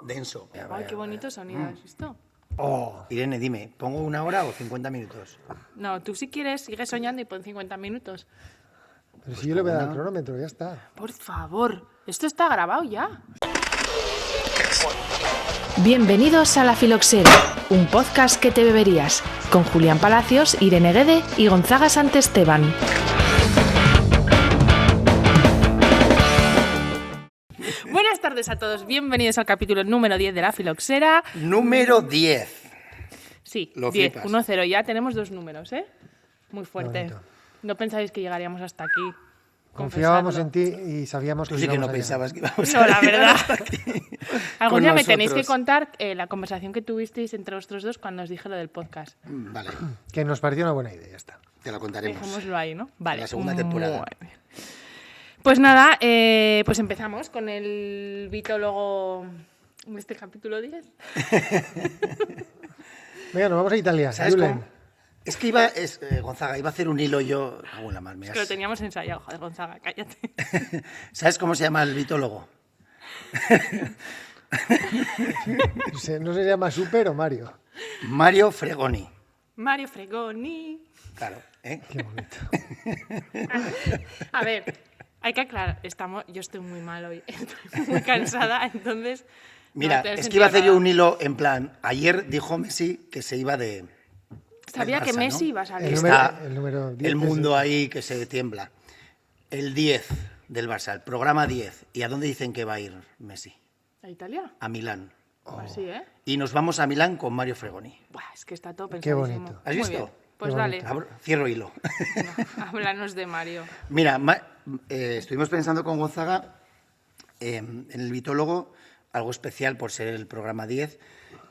denso. Ay, qué bonito sonido, ¿has visto? Irene, dime, ¿pongo 1 hora o 50 minutos? No, tú si quieres sigue soñando y pon 50 minutos. Pero si yo le voy a dar el una. cronómetro, ya está. Por favor, esto está grabado ya. Bienvenidos a La Filoxera, un podcast que te beberías, con Julián Palacios, Irene Guede y Gonzaga Santesteban. Buenas tardes a todos, bienvenidos al capítulo número 10 de La Filoxera. Número 10. Sí, Lo 10, flipas. 1-0, ya tenemos 2 números, ¿eh? Muy fuerte. Bonito. No pensáis que llegaríamos hasta aquí. Confiábamos en Confesadlo. ti y sabíamos Tú que sí que no íbamos allá. pensabas que íbamos No, a la llegar verdad. hasta aquí. Algún Con día me tenéis que nosotros. contar la conversación que tuvisteis entre vosotros dos cuando os dije lo del podcast. Vale, Que nos pareció una buena idea, ya está. te lo contaremos. Dejémoslo ahí, ¿no? Vale. la segunda temporada. Muy bien. Pues nada, pues empezamos con el vitólogo de este capítulo 10. Venga, nos vamos a Italia. ¿Sabes Julen. cómo? Es que Gonzaga, iba a hacer un hilo yo. La mar, Es que lo teníamos ensayado, joder, Gonzaga, cállate. ¿Sabes cómo se llama el vitólogo? ¿No se llama Super o Mario? Mario Fregoni. Mario Fregoni. Claro, ¿eh? Qué bonito. A ver, hay que aclarar, yo estoy muy mal hoy, estoy muy cansada, entonces... Mira, no tiene es que iba a hacer sentido yo un nada. hilo en plan. Ayer dijo Messi que se iba de. Sabía del que Barça, Messi ¿no? iba a salir. El Está número 10 el es mundo ahí que se tiembla. El 10 del Barça, el programa 10. ¿Y a dónde dicen que va a ir Messi? ¿A Italia? A Milán. Así, ¿eh? Y nos vamos a Milán con Mario Fregoni. Buah, es que está todo Qué pensadísimo. bonito. ¿Has Muy visto? bien. Pues Qué dale, Cierro hilo. háblanos de Mario. Mira, estuvimos pensando con Gonzaga en el vitólogo, algo especial por ser el programa 10,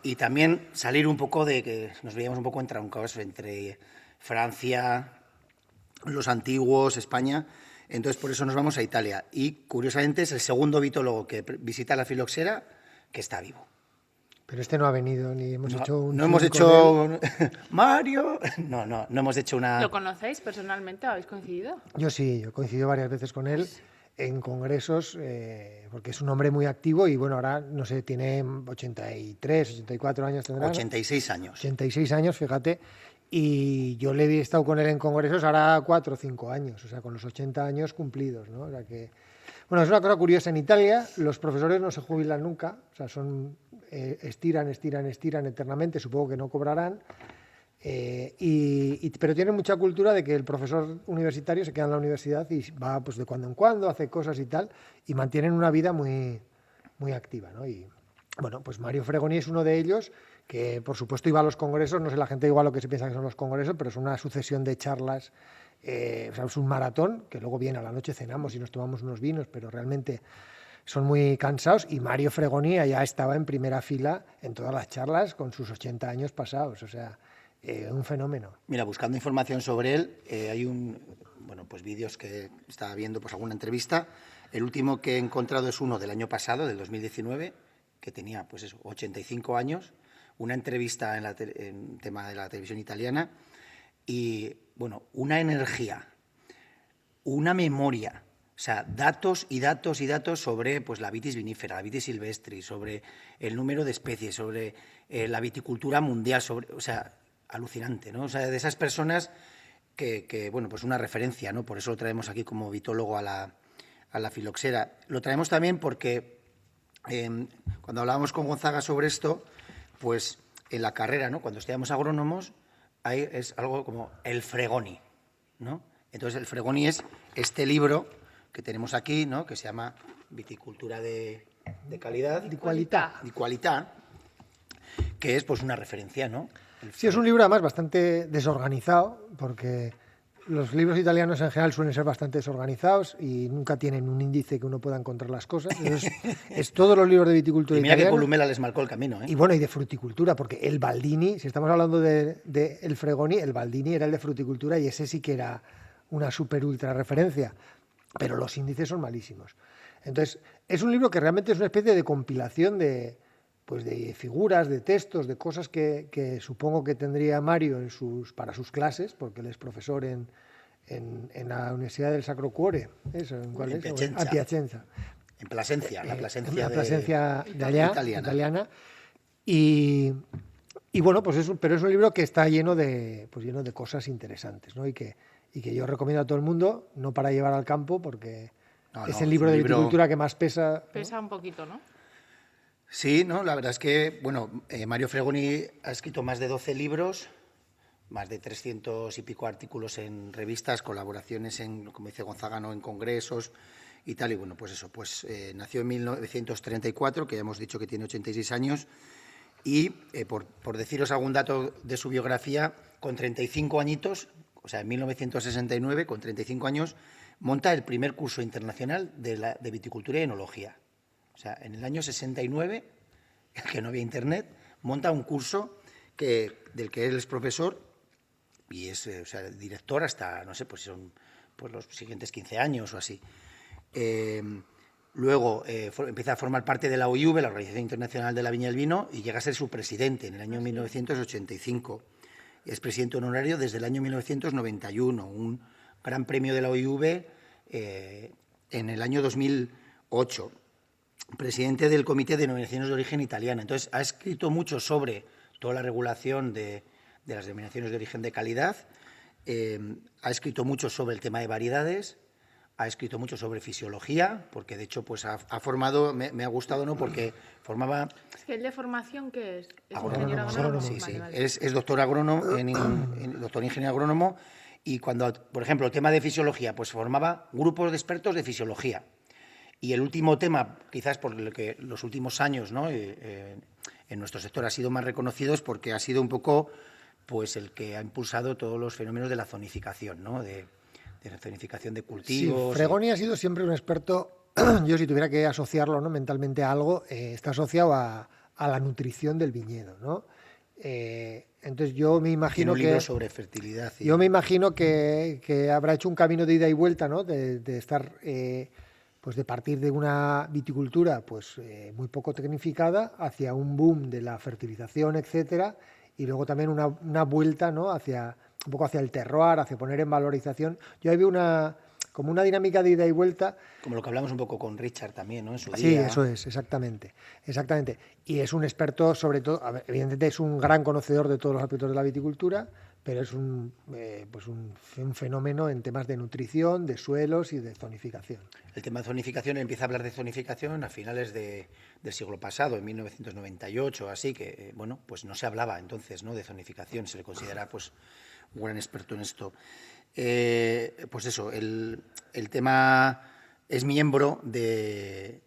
y también salir un poco de que nos veíamos un poco entroncados entre Francia, los antiguos, España. Entonces, por eso nos vamos a Italia. Y, curiosamente, es el segundo vitólogo que visita la Filoxera que está vivo. Pero este no ha venido, ni hemos hecho un... No hemos zoom con él. hecho... ¡Mario! No hemos hecho una... ¿Lo conocéis personalmente? ¿Habéis coincidido? Yo sí, yo he coincidido varias veces con él en congresos, porque es un hombre muy activo y bueno, ahora, no sé, tiene 83, 84 años tendrá. ¿no? 86 años. 86 años, fíjate, y yo le he estado con él en congresos ahora 4 o 5 años, o sea, con los 80 años cumplidos, ¿no? O sea que, bueno, es una cosa curiosa, en Italia los profesores no se jubilan nunca, o sea, estiran eternamente, supongo que no cobrarán, pero tienen mucha cultura de que el profesor universitario se queda en la universidad y va pues de cuando en cuando, hace cosas y tal, y mantienen una vida muy, muy activa, ¿no? Y bueno, pues Mario Fregoni es uno de ellos, que por supuesto iba a los congresos, no sé la gente igual lo que se piensa que son los congresos, pero es una sucesión de charlas, o sea, es un maratón, que luego viene a la noche cenamos y nos tomamos unos vinos, pero realmente son muy cansados, y Mario Fregoni ya estaba en primera fila en todas las charlas con sus 80 años pasados, o sea, un fenómeno. Mira, buscando información sobre él, hay pues vídeos que estaba viendo, pues alguna entrevista. El último que he encontrado es uno del año pasado, del 2019, que tenía, pues eso, 85 años, una entrevista en tema de la televisión italiana, y, bueno, una energía, una memoria, o sea, datos y datos y datos sobre pues, la vitis vinífera, la vitis silvestri, sobre el número de especies, sobre la viticultura mundial, o sea, alucinante, ¿no? O sea, de esas personas que bueno, pues una referencia, ¿no? Por eso lo traemos aquí como vitólogo a la Filoxera. Lo traemos también porque cuando hablábamos con Gonzaga sobre esto, pues en la carrera, ¿no? Cuando estudiamos agrónomos, es algo como el Fregoni, ¿no? Entonces, el Fregoni es este libro que tenemos aquí, ¿no? Que se llama Viticultura de calidad. Di qualità. Di qualità, que es pues una referencia, ¿no? Sí, es un libro además bastante desorganizado, porque los libros italianos en general suelen ser bastante desorganizados y nunca tienen un índice que uno pueda encontrar las cosas. Entonces, es todos los libros de viticultura Y mira que italiana. Columela les marcó el camino, ¿eh? Y bueno, y de fruticultura, porque el Baldini, si estamos hablando de el Fregoni, el Baldini era el de fruticultura y ese sí que era una super ultra referencia, pero los índices son malísimos. Entonces, es un libro que realmente es una especie de compilación de figuras, de textos, de cosas que supongo que tendría Mario para sus clases, porque él es profesor en la Universidad del Sacro Cuore. ¿Eso? ¿En cuál En es? Piacenza. A Piacenza. En Plasencia, la Plasencia, la Plasencia de allá, italiana. Y bueno, pues pero es un libro que está lleno de cosas interesantes, ¿no? Y que yo recomiendo a todo el mundo, no para llevar al campo, porque es el libro de viticultura que más pesa. Pesa un poquito, ¿no? Sí, no, la verdad es que, bueno, Mario Fregoni ha escrito más de 12 libros, más de 300 y pico artículos en revistas, colaboraciones en, como dice Gonzaga, ¿no?, en congresos y tal. Y bueno, pues eso, nació en 1934, que ya hemos dicho que tiene 86 años, y por deciros algún dato de su biografía, con 35 añitos, o sea, en 1969, con 35 años, monta el primer curso internacional de viticultura y enología. O sea, en el año 69, que no había internet, monta un curso del que él es profesor y es director hasta, no sé, pues son los siguientes 15 años o así. Luego empieza a formar parte de la OIV, la Organización Internacional de la Viña y el Vino, y llega a ser su presidente en el año 1985. Es presidente honorario desde el año 1991, un gran premio de la OIV en el año 2008. Presidente del Comité de Denominaciones de Origen Italiana. Entonces, ha escrito mucho sobre toda la regulación de las denominaciones de origen de calidad, ha escrito mucho sobre el tema de variedades, ha escrito mucho sobre fisiología, porque de hecho pues ha formado, me ha gustado, ¿no?, porque formaba... Es que el de formación, ¿qué es? ¿Es agrónomo, ingeniero agrónomo? sí, Vale, sí. vale. Es doctor agrónomo, doctor ingeniero agrónomo, y cuando, por ejemplo, el tema de fisiología, pues formaba grupos de expertos de fisiología. Y el último tema, quizás por lo que los últimos años, ¿no?, en nuestro sector ha sido más reconocido, es porque ha sido un poco pues el que ha impulsado todos los fenómenos de la zonificación, ¿no?, de la zonificación de cultivos. Sí, Fregoni ha sido siempre un experto, yo si tuviera que asociarlo, ¿no?, mentalmente a algo, está asociado a la nutrición del viñedo, ¿no? Entonces yo me imagino Tiene un libro sobre fertilidad. Yo me imagino que habrá hecho un camino de ida y vuelta, ¿no?, de estar... pues de partir de una viticultura pues muy poco tecnificada hacia un boom de la fertilización, etcétera, y luego también una vuelta, ¿no?, un poco hacia el terroir, hacia poner en valorización. Yo ahí veo como una dinámica de ida y vuelta. Como lo que hablamos un poco con Richard también, ¿no?, en su día. Sí, eso es, exactamente. Y es un experto, sobre todo, evidentemente es un gran conocedor de todos los aspectos de la viticultura, pero es un fenómeno en temas de nutrición, de suelos y de zonificación. El tema de zonificación, empieza a hablar de zonificación a finales del siglo pasado, en 1998, así que, bueno, pues no se hablaba entonces, ¿no?, de zonificación, se le considera pues un gran experto en esto. Pues eso, el tema, es miembro de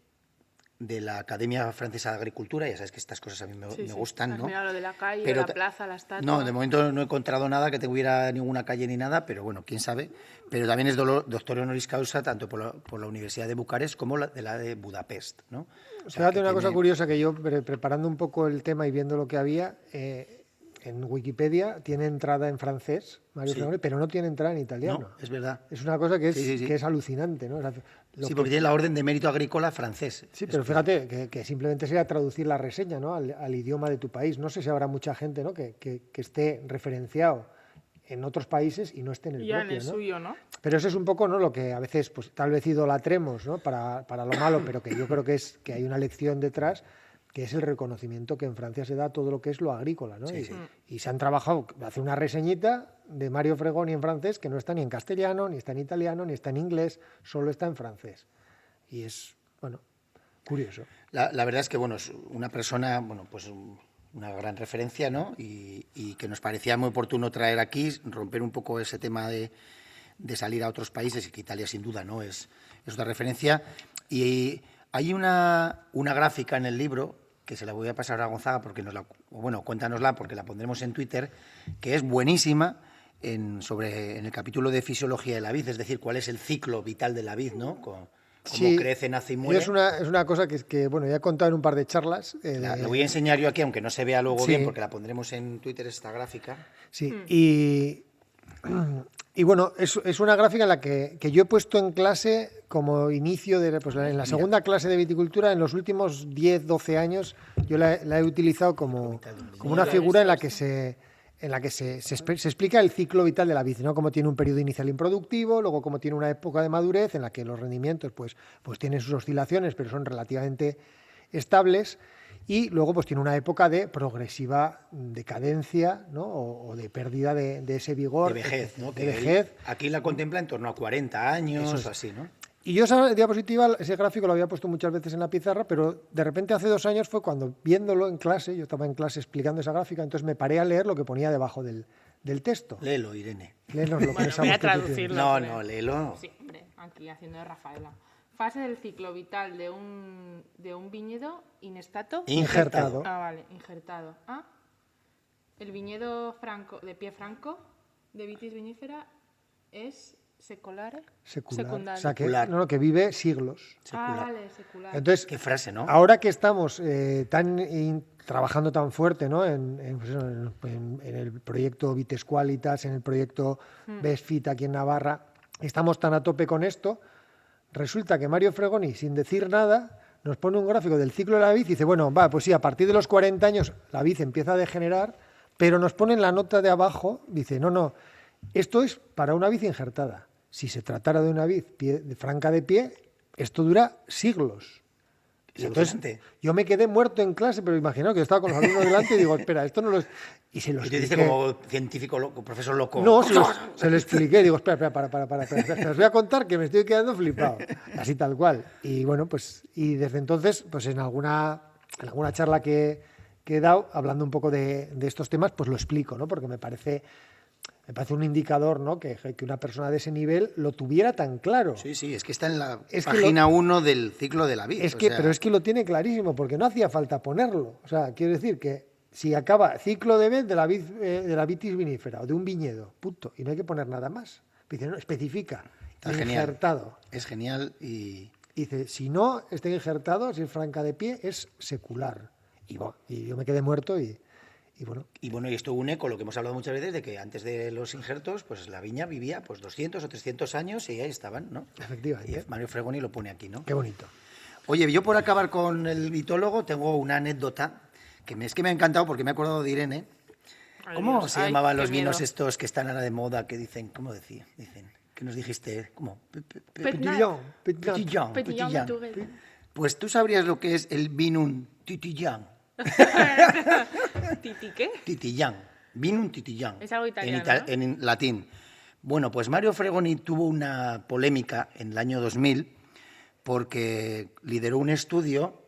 la Academia Francesa de Agricultura, ya sabes que estas cosas a mí me gustan, Has ¿no? mirado lo de la calle, Pero la plaza, la estatua. No, de momento no he encontrado nada que tuviera ninguna calle ni nada, pero bueno, quién sabe. Pero también es doctor honoris causa tanto por la Universidad de Bucarest como la de Budapest, ¿no? O sea, Fíjate una cosa curiosa, que yo, preparando un poco el tema y viendo lo que había, en Wikipedia tiene entrada en francés, Mario Fregoni, pero no tiene entrada en italiano. No, es verdad. Es una cosa que es, Sí. que es alucinante, ¿no? Sí, porque tiene la Orden de Mérito Agrícola francés. Sí, pero fíjate que simplemente sería traducir la reseña, ¿no?, al idioma de tu país. No sé si habrá mucha gente, ¿no?, que esté referenciado en otros países y no esté en el ya propio, en el ¿no? suyo, ¿no? Pero eso es un poco, ¿no?, lo que a veces pues tal vez idolatremos, ¿no?, para lo malo, pero que yo creo que hay una lección detrás, que es el reconocimiento que en Francia se da a todo lo que es lo agrícola, ¿no? Sí. Y se han trabajado, hace una reseñita de Mario Fregoni en francés que no está ni en castellano, ni está en italiano, ni está en inglés, solo está en francés. Y es, bueno, curioso. La verdad es que, bueno, es una persona, bueno, pues una gran referencia, ¿no? Y que nos parecía muy oportuno traer aquí, romper un poco ese tema de salir a otros países, y que Italia sin duda, ¿no?, es otra referencia. Y hay una gráfica en el libro, que se la voy a pasar a Gonzaga, porque cuéntanosla, porque la pondremos en Twitter, que es buenísima en el capítulo de fisiología de la vid, es decir, cuál es el ciclo vital de la vid, ¿no? Cómo crece, nace y muere. Es una cosa que, bueno, ya he contado en un par de charlas. La voy a enseñar yo aquí, aunque no se vea luego bien, porque la pondremos en Twitter, esta gráfica. Sí, y bueno, es una gráfica en la que yo he puesto en clase como inicio en la segunda clase de viticultura. En los últimos 10, 12 años yo la he utilizado como una figura en la que en la que se explica el ciclo vital de la vid, ¿no? Cómo tiene un periodo inicial improductivo, luego cómo tiene una época de madurez en la que los rendimientos pues tienen sus oscilaciones, pero son relativamente estables, y luego pues tiene una época de progresiva decadencia, ¿no? o de pérdida de ese vigor. De vejez, ¿no? De Que vejez. aquí la contempla en torno a 40 años, Eso es. así, ¿no? Y yo esa diapositiva, ese gráfico lo había puesto muchas veces en la pizarra, pero de repente hace 2 años fue cuando, viéndolo en clase, yo estaba en clase explicando esa gráfica, entonces me paré a leer lo que ponía debajo del texto. Léelo, Irene. Léenos lo que Bueno, es voy a Agustín Tutiel. traducirlo. No, hombre. no, léelo. Sí, hombre, aquí haciendo de Rafaela. Fase del ciclo vital de un viñedo inestato. Injertado. Ah, vale, injertado. Ah, el viñedo franco, de pie franco, de vitis vinífera, es secular. Secular. Secundario. O sea, que, Secular. no, que vive siglos. Ah, vale, secular. Entonces, Qué frase, ¿no? ahora que estamos trabajando tan fuerte, ¿no? Pues eso, en el proyecto Vites Qualitas, en el proyecto BESFIT aquí en Navarra, estamos tan a tope con esto, resulta que Mario Fregoni, sin decir nada, nos pone un gráfico del ciclo de la vid y dice, bueno, va, pues sí, a partir de los 40 años la vid empieza a degenerar, pero nos pone en la nota de abajo, dice, no, esto es para una vid injertada. Si se tratara de una vid franca de pie, esto dura siglos. Es Entonces, alucinante. yo me quedé muerto en clase, pero imaginaos que yo estaba con los alumnos delante y digo, espera, esto no lo es... Y se lo Y te dice expliqué. como científico loco, profesor loco. No, se lo expliqué, digo, espera, os voy a contar que me estoy quedando flipado, así tal cual. Y bueno, pues, y desde entonces, pues en alguna charla que he dado, hablando un poco de estos temas, pues lo explico, ¿no? Porque me parece un indicador, ¿no? Que una persona de ese nivel lo tuviera tan claro. Sí, es que está en la Es que página 1 del ciclo de la vid. Pero es que lo tiene clarísimo, porque no hacía falta ponerlo. O sea, quiero decir que si acaba ciclo de vid de la vitis vinífera o de un viñedo, punto, y no hay que poner nada más. Dice, no, especifica, Está genial. injertado. Es genial y Dice, si no está injertado, si es franca de pie, es secular. Y yo me quedé muerto y bueno. Y bueno, y esto une con lo que hemos hablado muchas veces de que antes de los injertos, pues la viña vivía pues 200 o 300 años y ahí estaban, ¿no? Efectivamente. Y Mario Fregoni lo pone aquí, ¿no? Qué bonito. Oye, yo por acabar con el vitólogo tengo una anécdota que es que me ha encantado porque me he acordado de Irene. Ay, ¿Cómo Dios, se ay, llamaban qué los vinos miedo. estos que están ahora de moda que dicen, ¿cómo decía? Dicen, ¿qué nos dijiste? ¿Cómo? Petillon. Petillon. Petillon de Tourelle. Pues tú sabrías lo que es el vinum titillán. ¿Titi qué? Titillán. Vinum titillán. Es algo italiano, En latín. Bueno, pues Mario Fregoni tuvo una polémica en el año 2000 porque lideró un estudio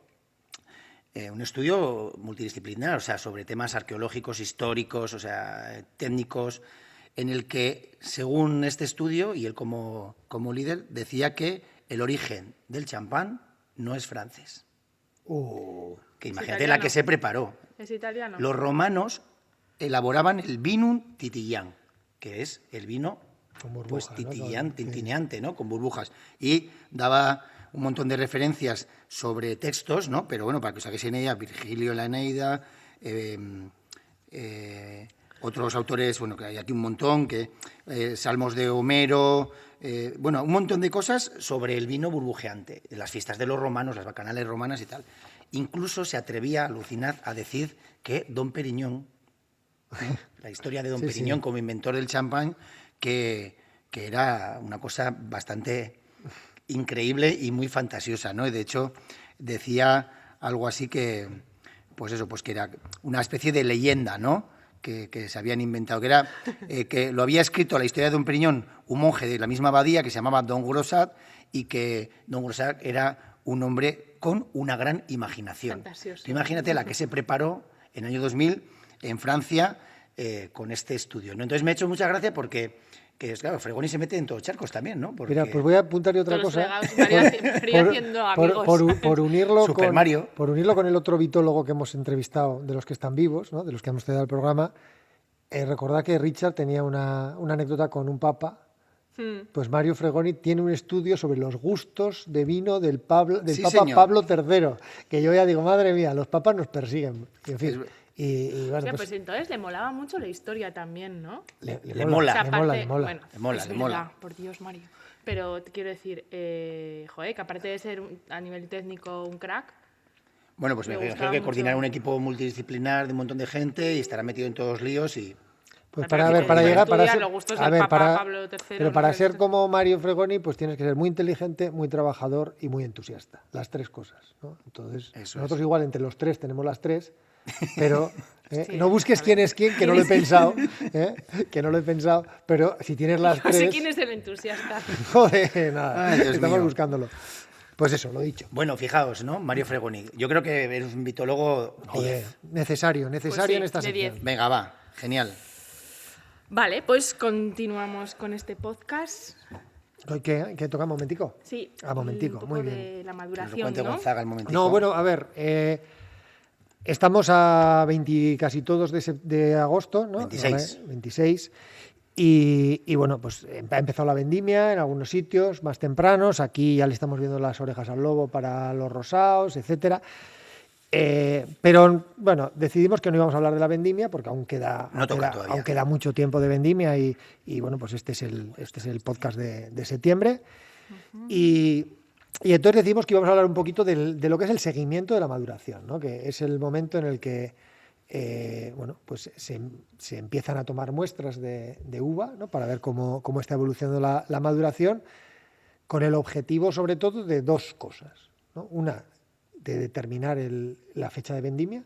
multidisciplinar, o sea, sobre temas arqueológicos, históricos, o sea, técnicos, en el que, según este estudio, y él como líder, decía que el origen del champán no es francés. Que imagínate la italiano. que se preparó. ¿Es italiano? Los romanos elaboraban el vinum titillán, que es el vino Con burbujas, pues ¿no? tintineante, ¿no? Con burbujas. Y daba un montón de referencias sobre textos, ¿no? Pero bueno, para que os hagáis una idea, Virgilio, la Eneida, otros autores, bueno, que hay aquí un montón, Salmos de Homero, bueno, un montón de cosas sobre el vino burbujeante, las fiestas de los romanos, las bacanales romanas y tal. Incluso se atrevía, alucinad, a decir que Dom Periñón, ¿no? La historia de Dom Periñón como inventor del champán, que era una cosa bastante increíble y muy fantasiosa, ¿no? Y de hecho decía algo así que, pues eso, pues que era una especie de leyenda, ¿no? Que se habían inventado, que era que lo había escrito la historia de Dom Periñón un monje de la misma abadía que se llamaba Don Grosat, y que Don Grosat era un hombre con una gran imaginación. Fantasioso. Tú imagínate la que se preparó en el año 2000 en Francia con este estudio, ¿no? Entonces me ha hecho mucha gracia porque, claro, Fregoni se mete en todos charcos también, ¿no? Porque Mira, pues voy a apuntar yo otra Todos cosa. los fregados, María haciendo amigos. Por unirlo Super Mario. por unirlo con el otro vitólogo que hemos entrevistado, de los que están vivos, ¿no? De los que hemos tenido el programa, recordad que Richard tenía una anécdota con un papa. Pues Mario Fregoni tiene un estudio sobre los gustos de vino del Sí, Papa señor. Pablo III, que yo ya digo, madre mía, los papas nos persiguen. En fin, y bueno, O sea, pues, pues entonces le molaba mucho la historia también, ¿no? Le mola. O sea, le mola, aparte- le mola. Bueno, Le mola, es le verdad, mola. por Dios, Mario. Pero te quiero decir, joder, que aparte de ser a nivel técnico un crack, Bueno, pues Me me imagino gustaba que mucho. coordinar un equipo multidisciplinar de un montón de gente y estará metido en todos los líos y Pues Pero para, a ver, que para llegar, para estudiar ser, los gustos a del ver, Papa para, Pablo III, pero no para sé, ser esto- como Mario Fregoni, pues tienes que ser muy inteligente, muy trabajador y muy entusiasta. Las tres cosas, ¿no? Entonces, Eso nosotros es. igual entre los tres tenemos las tres, pero Sí, no busques a ver. quién es quién, que no lo he pensado, que no lo he pensado, pero si tienes las No sé tres, quién es el entusiasta. joder, nada, Ay, Dios estamos mío. buscándolo. Pues eso, lo dicho. Bueno, fijaos, ¿no? Mario Fregoni. Yo creo que eres un mitólogo Joder, 10. necesario Pues sí, en esta de sección. 10. Venga, va. Genial. Vale, pues continuamos con este podcast. ¿Qué toca? ¿Momentico? Sí, Momentico, un poco muy bien. de la Que nos lo maduración, cuente ¿no? Gonzaga el momentico. No, bueno, a ver, estamos a 20 casi todos de agosto, ¿no? 26. Ahora, 26. Y bueno, pues ha empezado la vendimia en algunos sitios más tempranos. Aquí ya le estamos viendo las orejas al lobo para los rosados, etcétera. Pero bueno, decidimos que no íbamos a hablar de la vendimia porque No toca todavía. aún queda mucho tiempo de vendimia y bueno, pues este es el podcast de septiembre. Y entonces decimos que íbamos a hablar un poquito de lo que es el seguimiento de la maduración, ¿no? Que es el momento en el que bueno, pues se empiezan a tomar muestras de uva, ¿no? Para ver cómo está evolucionando la maduración, con el objetivo sobre todo de dos cosas, ¿no? Una, de determinar la fecha de vendimia,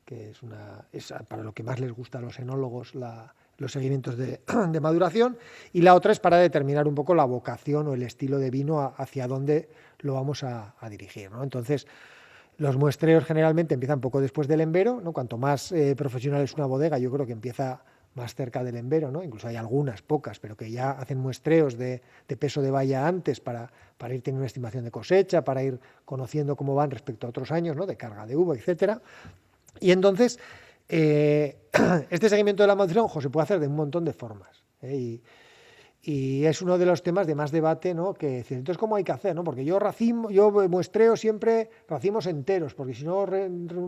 que es para lo que más les gusta a los enólogos los seguimientos de maduración, y la otra es para determinar un poco la vocación o el estilo de vino hacia dónde lo vamos a dirigir, ¿no? Entonces, los muestreos generalmente empiezan poco después del embero, ¿no? Cuanto más profesional es una bodega, yo creo que empieza más cerca del embero, ¿no? Incluso hay algunas, pocas, pero que ya hacen muestreos de peso de valla antes para ir teniendo una estimación de cosecha, para ir conociendo cómo van respecto a otros años, ¿no? De carga de uva, etcétera. Y entonces, este seguimiento de la maduración, ojo, se puede hacer de un montón de formas, ¿eh? Y es uno de los temas de más debate, ¿no? Que decir, entonces, ¿cómo hay que hacer? ¿No? Porque yo muestreo siempre racimos enteros, porque si no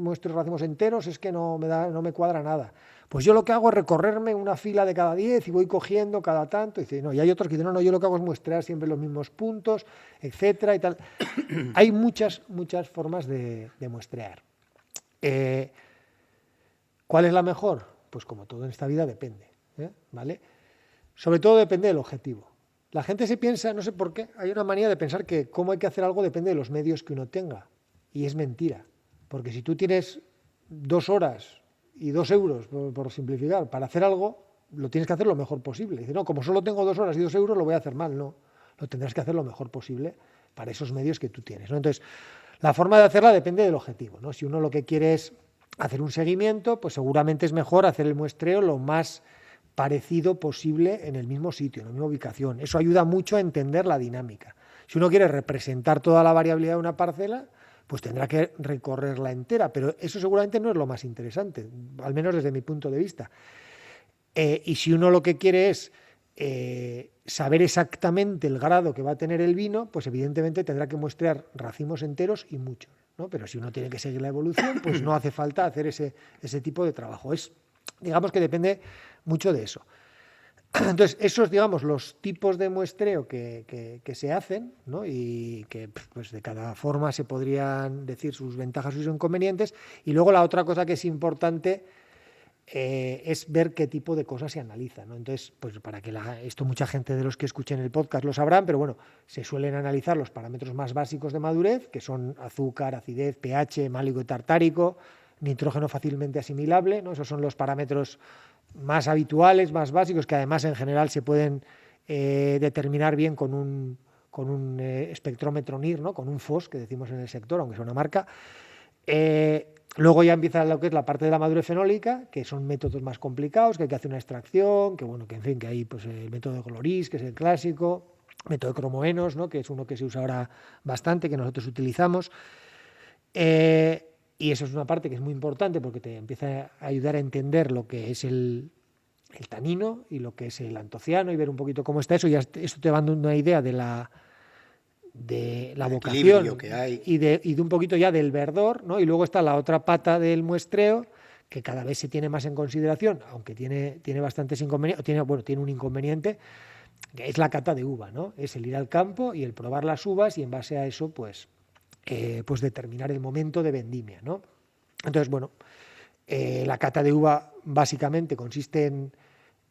muestro racimos enteros es que no me cuadra nada. Pues yo lo que hago es recorrerme una fila de cada 10 y voy cogiendo cada tanto. Y hay otros que dicen, no, yo lo que hago es muestrear siempre los mismos puntos, etcétera y tal. Hay muchas formas de muestrear. ¿Cuál es la mejor? Pues como todo en esta vida depende, ¿vale? Sobre todo depende del objetivo. La gente se piensa, no sé por qué, hay una manía de pensar que cómo hay que hacer algo depende de los medios que uno tenga. Y es mentira. Porque si tú tienes 2 horas y 2 euros, por simplificar, para hacer algo, lo tienes que hacer lo mejor posible. Dice, no, como solo tengo 2 horas y 2 euros, lo voy a hacer mal. No, lo tendrás que hacer lo mejor posible para esos medios que tú tienes, ¿no? Entonces, la forma de hacerla depende del objetivo, ¿no? Si uno lo que quiere es hacer un seguimiento, pues seguramente es mejor hacer el muestreo lo más parecido posible en el mismo sitio, en la misma ubicación. Eso ayuda mucho a entender la dinámica. Si uno quiere representar toda la variabilidad de una parcela, pues tendrá que recorrerla entera, pero eso seguramente no es lo más interesante, al menos desde mi punto de vista. Y si uno lo que quiere es saber exactamente el grado que va a tener el vino, pues evidentemente tendrá que muestrear racimos enteros y muchos, ¿no? Pero si uno tiene que seguir la evolución, pues no hace falta hacer ese tipo de trabajo. Digamos que depende mucho de eso. Entonces, esos, digamos, los tipos de muestreo que se hacen, ¿no? Y que pues de cada forma se podrían decir sus ventajas y sus inconvenientes. Y luego la otra cosa que es importante es ver qué tipo de cosas se analizan, ¿no? Entonces, pues para que esto mucha gente de los que escuchen el podcast lo sabrán, pero bueno, se suelen analizar los parámetros más básicos de madurez, que son azúcar, acidez, pH, málico y tartárico, nitrógeno fácilmente asimilable, ¿no? Esos son los parámetros más habituales, más básicos, que además en general se pueden determinar bien con un espectrómetro NIR, ¿no? Con un FOS, que decimos en el sector, aunque sea una marca. Luego ya empieza lo que es la parte de la madurez fenólica, que son métodos más complicados, que hay que hacer una extracción, que bueno, que en fin, que hay pues el método de Gloris, que es el clásico, método de cromoenos, ¿no? Que es uno que se usa ahora bastante, que nosotros utilizamos. Y eso es una parte que es muy importante porque te empieza a ayudar a entender lo que es el tanino y lo que es el antociano y ver un poquito cómo está eso. Ya esto te va dando una idea de la vocación que hay. y de un poquito ya del verdor, ¿no? Y luego está la otra pata del muestreo, que cada vez se tiene más en consideración, aunque tiene bastantes inconvenientes, tiene un inconveniente, que es la cata de uva, ¿no? Es el ir al campo y el probar las uvas y en base a eso, pues determinar el momento de vendimia, ¿no? Entonces, bueno, la cata de uva básicamente consiste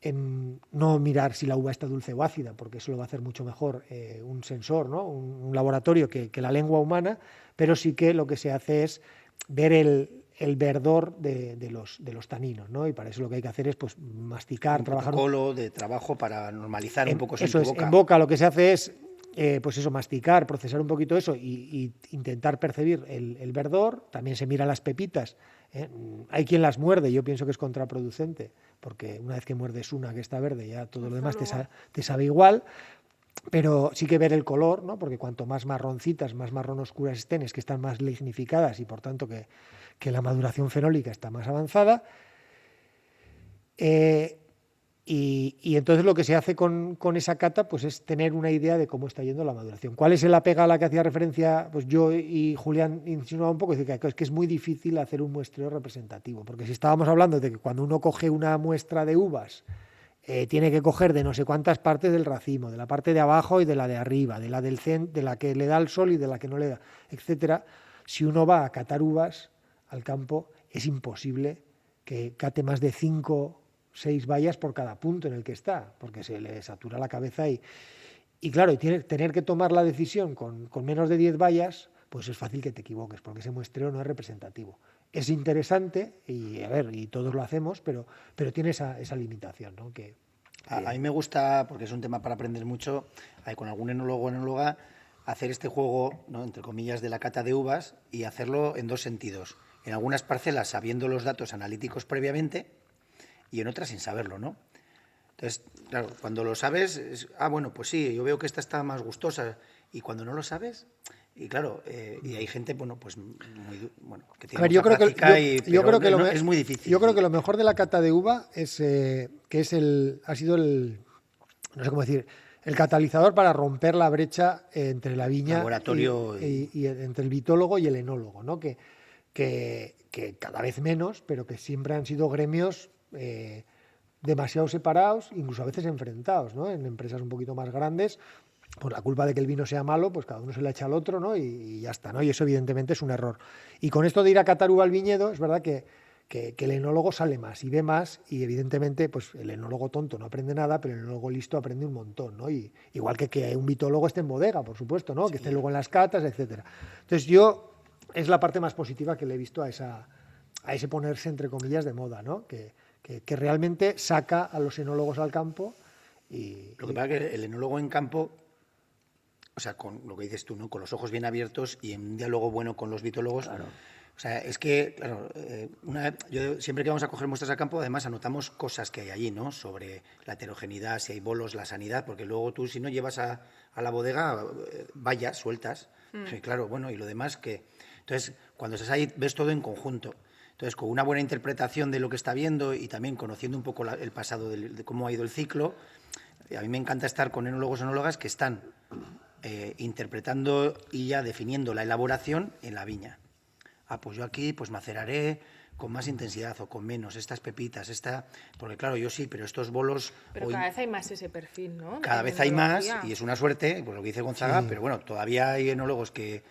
en no mirar si la uva está dulce o ácida, porque eso lo va a hacer mucho mejor un sensor, ¿no? un laboratorio que la lengua humana, pero sí que lo que se hace es ver el verdor de los taninos, ¿no? Y para eso lo que hay que hacer es pues masticar, Un trabajar protocolo de trabajo para normalizar un poco eso eso en tu es, boca. en boca lo que se hace es pues eso, masticar, procesar un poquito eso y intentar percibir el verdor. También se mira las pepitas. Hay quien las muerde, yo pienso que es contraproducente, porque una vez que muerdes una que está verde, ya todo lo demás te sabe igual. Pero sí que ver el color, ¿no? Porque cuanto más marroncitas, más marrón oscuras estén, es que están más lignificadas y por tanto que la maduración fenólica está más avanzada. Y entonces lo que se hace con esa cata pues es tener una idea de cómo está yendo la maduración. ¿Cuál es la pega a la que hacía referencia pues yo y Julián insinuaba un poco? Es que es muy difícil hacer un muestreo representativo, porque si estábamos hablando de que cuando uno coge una muestra de uvas tiene que coger de no sé cuántas partes del racimo, de la parte de abajo y de la de arriba, de la del centro, de la que le da el sol y de la que no le da, etcétera. Si uno va a catar uvas al campo, es imposible que cate más de 5 6 vallas por cada punto en el que está, porque se le satura la cabeza y claro, y tener que tomar la decisión con menos de 10 vallas, pues es fácil que te equivoques, porque ese muestreo no es representativo. Es interesante, y a ver, y todos lo hacemos, pero tiene esa limitación, ¿no? A mí me gusta, porque es un tema para aprender mucho, con algún enólogo o enóloga, hacer este juego, ¿no?, entre comillas, de la cata de uvas y hacerlo en dos sentidos. En algunas parcelas sabiendo los datos analíticos previamente, y en otras sin saberlo, ¿no? Entonces, claro, cuando lo sabes, bueno, pues sí, yo veo que esta está más gustosa, y cuando no lo sabes, y claro, y hay gente, bueno, pues que tiene mucha práctica, es muy difícil. Yo creo que lo mejor de la cata de uva es ha sido no sé cómo decir, el catalizador para romper la brecha entre la viña laboratorio y entre el vitólogo y el enólogo, ¿no? Que cada vez menos, pero que siempre han sido gremios demasiado separados, incluso a veces enfrentados, ¿no? En empresas un poquito más grandes, por la culpa de que el vino sea malo, pues cada uno se le echa al otro, ¿no? Y ya está, ¿no? Y eso evidentemente es un error. Y con esto de ir a catar uva al viñedo, es verdad que el enólogo sale más y ve más, y evidentemente pues el enólogo tonto no aprende nada, pero el enólogo listo aprende un montón, ¿no? Y igual que un vitólogo esté en bodega, por supuesto, ¿no? Sí. Que esté luego en las catas, etcétera. Entonces es la parte más positiva que le he visto a ese ponerse entre comillas de moda, ¿no? Que realmente saca a los enólogos al campo. Lo que pasa es que el enólogo en campo, o sea, con lo que dices tú, ¿no?, con los ojos bien abiertos y en un diálogo bueno con los vitólogos, claro. O sea, es que, claro, yo siempre que vamos a coger muestras a campo, además anotamos cosas que hay allí, ¿no?, sobre la heterogeneidad, si hay bolos, la sanidad, porque luego tú, si no llevas a la bodega vallas sueltas, claro, bueno, y lo demás que... Entonces, cuando estás ahí, ves todo en conjunto. Entonces, con una buena interpretación de lo que está viendo y también conociendo un poco el pasado de cómo ha ido el ciclo, a mí me encanta estar con enólogos o enólogas que están interpretando y ya definiendo la elaboración en la viña. Pues yo aquí pues maceraré con más intensidad o con menos, estas pepitas, porque claro, yo sí, pero estos bolos... Pero cada vez hay más ese perfil, ¿no? Cada vez hay más, y es una suerte, pues lo que dice Gonzaga, sí. Pero bueno, todavía hay enólogos que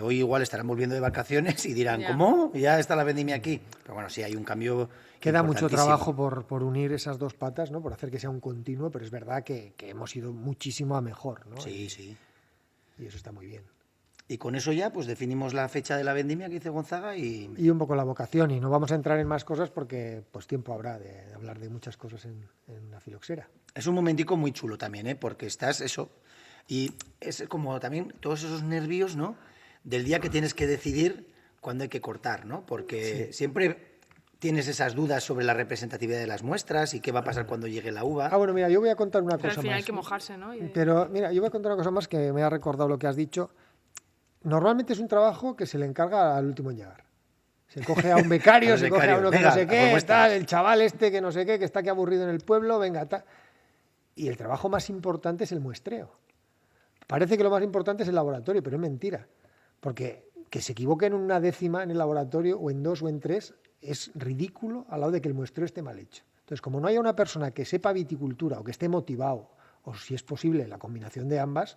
hoy igual estarán volviendo de vacaciones y dirán, ya. ¿Cómo? Ya está la vendimia aquí. Pero bueno, sí, hay un cambio. Queda mucho trabajo por unir esas dos patas, ¿no? Por hacer que sea un continuo, pero es verdad que hemos ido muchísimo a mejor, ¿no? Sí, sí. Y eso está muy bien. Y con eso ya pues definimos la fecha de la vendimia que dice Gonzaga y un poco la vocación. Y no vamos a entrar en más cosas porque pues tiempo habrá de hablar de muchas cosas en la filoxera. Es un momentico muy chulo también, porque estás eso. Y es como también todos esos nervios, ¿no?, del día que tienes que decidir cuándo hay que cortar, ¿no? Porque siempre tienes esas dudas sobre la representatividad de las muestras y qué va a pasar cuando llegue la uva. Bueno, mira, yo voy a contar una cosa más. Pero al final hay que mojarse, ¿no? Pero mira, yo voy a contar una cosa más que me ha recordado lo que has dicho. Normalmente es un trabajo que se le encarga al último en llegar. Se coge a un becario, se coge a uno que no sé qué, tal, el chaval que no sé qué, que está aquí aburrido en el pueblo, venga, tal. Y el trabajo más importante es el muestreo. Parece que lo más importante es el laboratorio, pero es mentira. Porque que se equivoquen en una décima en el laboratorio, o en 2 o en 3, es ridículo al lado de que el muestreo esté mal hecho. Entonces, como no haya una persona que sepa viticultura o que esté motivado, o si es posible la combinación de ambas,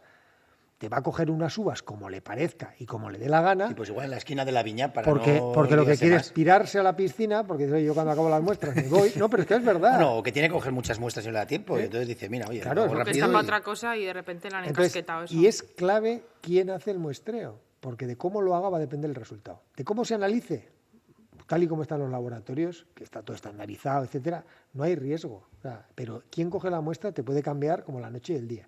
te va a coger unas uvas como le parezca y como le dé la gana, Y pues igual en la esquina de la viña para porque no lo que liarse quiere es más. tirarse a la piscina, porque dice, "Oye, yo cuando acabo las muestras me voy". No, pero es que es verdad. Bueno, o que tiene que coger muchas muestras y no le da tiempo. Y entonces dice, mira, oye, Claro, lo hago es Que rápido está para y- otra cosa y de repente le han Entonces, encasquetado eso. y es clave quién hace el muestreo, porque de cómo lo haga va a depender el resultado. De cómo se analice, tal y como están los laboratorios, que está todo estandarizado, etcétera, no hay riesgo. O sea, pero quién coge la muestra te puede cambiar como la noche y el día.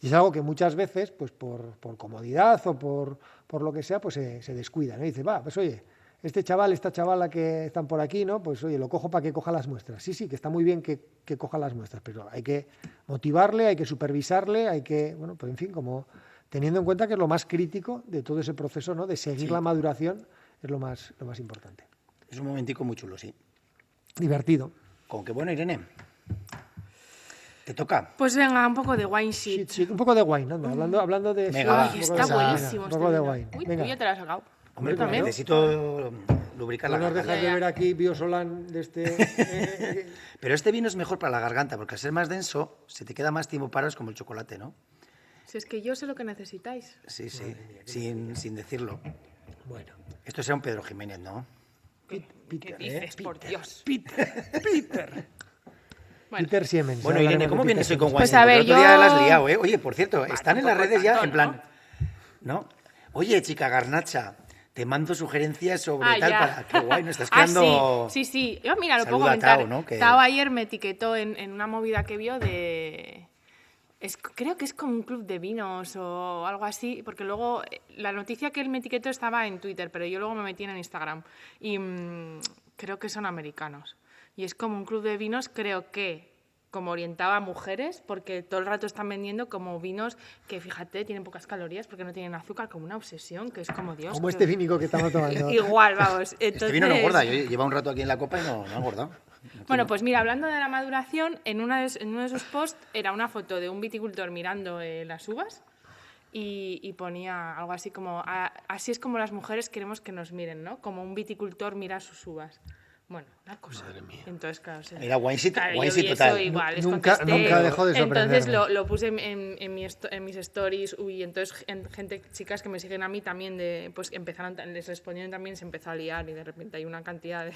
Y es algo que muchas veces, pues por comodidad o por lo que sea, pues se descuida, ¿no? Y dice, va, pues oye, este chaval, esta chavala que están por aquí, ¿no? Pues oye, lo cojo para que coja las muestras. Sí, que está muy bien que coja las muestras, pero hay que motivarle, hay que supervisarle, hay que, bueno, pues en fin, como teniendo en cuenta que es lo más crítico de todo ese proceso, ¿no? De seguir la maduración es lo más importante. Es un momentico muy chulo, sí. Divertido. Con que bueno, Irene. Te toca. Pues venga, un poco de wine sheet. Sí, un poco de wine, anda, hablando de... Venga, va. Ay, un poco está de- buenísimo. Un este poco de vino. wine. Uy, Venga. tú ya te lo has sacado. Hombre, Claro. necesito lubricar No la nos garganta. dejas de ver aquí Biosolán de este... Pero este vino es mejor para la garganta, porque al ser más denso, se te queda más tiempo parado, es como el chocolate, ¿no? Si es que yo sé lo que necesitáis. Sí, sí, sin decirlo. Bueno. Esto será un Pedro Jiménez, ¿no? ¿Qué dices, por Dios? Peter Bueno, Siemens. Bueno, ya Irene, hablaremos ¿cómo de vienes Peter hoy con Pues Wine? a Porque ver, el otro día yo- la has liado, ¿eh? Oye, por cierto, están en las tampoco redes ya, tanto, en plan... ¿No? Oye, chica garnacha, te mando sugerencias sobre tal ya. para... Qué guay, nos estás quedando... Sí. Yo, mira, lo puedo Saluda a comentar. Tao, ¿no? Que- Tao ayer me etiquetó en una movida que vio de... creo que es como un club de vinos o algo así, porque luego la noticia que él me etiquetó estaba en Twitter, pero yo luego me metí en Instagram y creo que son americanos. Y es como un club de vinos, creo que como orientaba a mujeres, porque todo el rato están vendiendo como vinos que, fíjate, tienen pocas calorías porque no tienen azúcar, como una obsesión, que es como Dios. Como que- este vinico que estamos tomando. Igual, vamos. Entonces, Este vino no engorda, yo lleva un rato aquí en la copa y no ha engordado. bueno, pues mira, hablando de la maduración, en uno de sus posts era una foto de un viticultor mirando las uvas y ponía algo así como, así es como las mujeres queremos que nos miren, ¿no? Como un viticultor mira sus uvas. Bueno, una cosa. Entonces, claro, Era wineship, claro, yo wineship vi total. eso igual, les Nunca contesté. dejó de Entonces sorprenderme. lo puse en mis stories, y entonces gente, chicas que me siguen a mí también, pues empezaron, les respondieron también, se empezó a liar y de repente hay una cantidad de...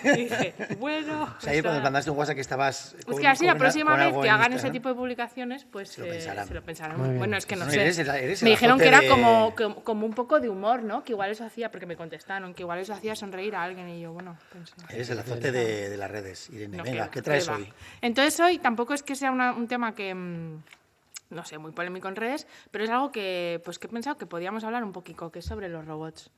y dije, bueno... O sea, ayer cuando mandaste un WhatsApp que estabas... Es que así la próxima vez que hagan ese de tipo de publicaciones, pues Se lo pensarán. se lo pensarán. Muy bien. Bueno, es que no No, sé. eres Me el dijeron que azote era de- como un poco de humor, ¿no? Que igual eso hacía, porque me contestaron, que igual eso hacía sonreír a alguien y yo, bueno, pensé. Eres el azote de las redes, Irene. No, Venga, va, ¿qué traes va. hoy? Entonces hoy tampoco es que sea un tema que, no sé, muy polémico en redes, pero es algo que, pues, que he pensado que podíamos hablar un poquito, que es sobre los robots.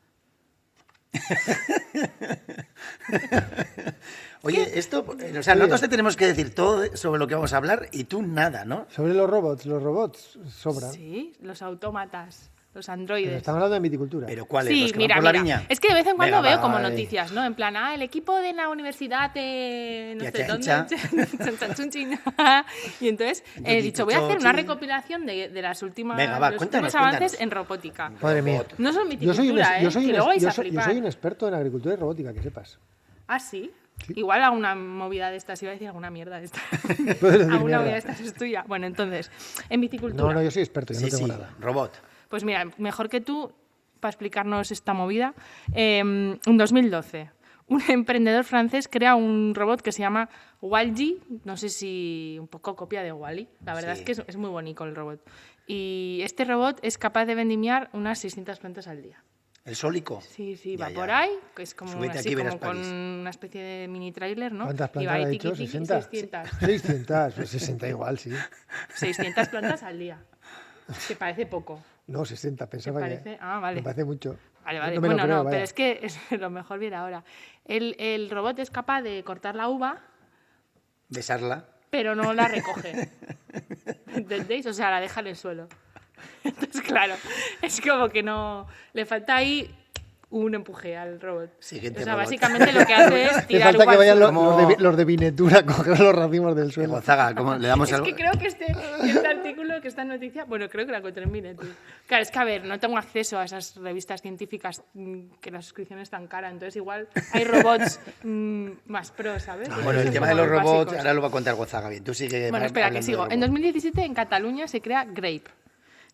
Oye, esto, o sea, nosotros te tenemos que decir todo sobre lo que vamos a hablar y tú nada, ¿no? Sobre los robots sobran. Sí, los autómatas, los Pero androides. estamos hablando de viticultura. Pero ¿cuáles? Sí, ¿Los que mira, van por mira. la viña? Es que de vez en cuando Venga, veo va, como vale. noticias, ¿no? En plan, el equipo de la universidad de no sé Piachencha. dónde, Chan, chan, chun, chin. Y entonces he dicho, voy a hacer una recopilación de las últimas Venga, va, los cuéntanos, últimos avances cuéntanos. en robótica. Madre mía. No son Yo soy, viticultura, que luego vais a yo flipar. soy un experto en agricultura y robótica, que sepas. ¿Ah, sí? Sí. Igual alguna movida de estas, iba a decir alguna mierda de estas. Puedes decir alguna mierda. movida de estas es tuya. Bueno, entonces, en viticultura. No, yo soy experto, yo Sí, no tengo sí, nada. robot. Pues mira, mejor que tú, para explicarnos esta movida, en 2012, un emprendedor francés crea un robot que se llama Wall-E, no sé si un poco copia de Wall-E, la verdad Sí. es que es muy bonito el robot. Y este robot es capaz de vendimiar unas 600 plantas al día. El sólico. Sí, Ya, va ya. por ahí, que es como Súbete así aquí y verás como con París. una especie de mini trailer, ¿no? ¿Cuántas Y plantas va ahí ha tiqui, dicho? tiqui, 60. 600. 600, pues 60 igual, sí. 600 plantas al día. Que parece poco. No, 60, pensaba parece? que... Ah, vale. Me parece mucho. Vale, vale. No me lo Bueno, creo, no, vaya. pero es que es lo mejor viene ahora. El robot es capaz de cortar la uva, Besarla. pero no la recoge. ¿Entendéis? O sea, la deja en el suelo. Entonces, claro, es como que no... Le falta ahí un empuje al robot. Siguiente o sea, robot. básicamente lo que hace es Le tirar falta uva que al vayan suelo. Como- los de Vinetura a coger los racimos del suelo. Gonzaga, ¿cómo le damos Es algo? que creo que este artículo, que esta noticia, bueno, creo que la encontré en Vinetu. Claro, es que a ver, no tengo acceso a esas revistas científicas que la suscripción es tan cara, entonces igual hay robots más pro, ¿sabes? Bueno, el Esos tema de como los robots básicos. ahora lo va a contar Gonzaga bien. Tú sigue Bueno, espera, que sigo. En 2017 en Cataluña se crea Grape.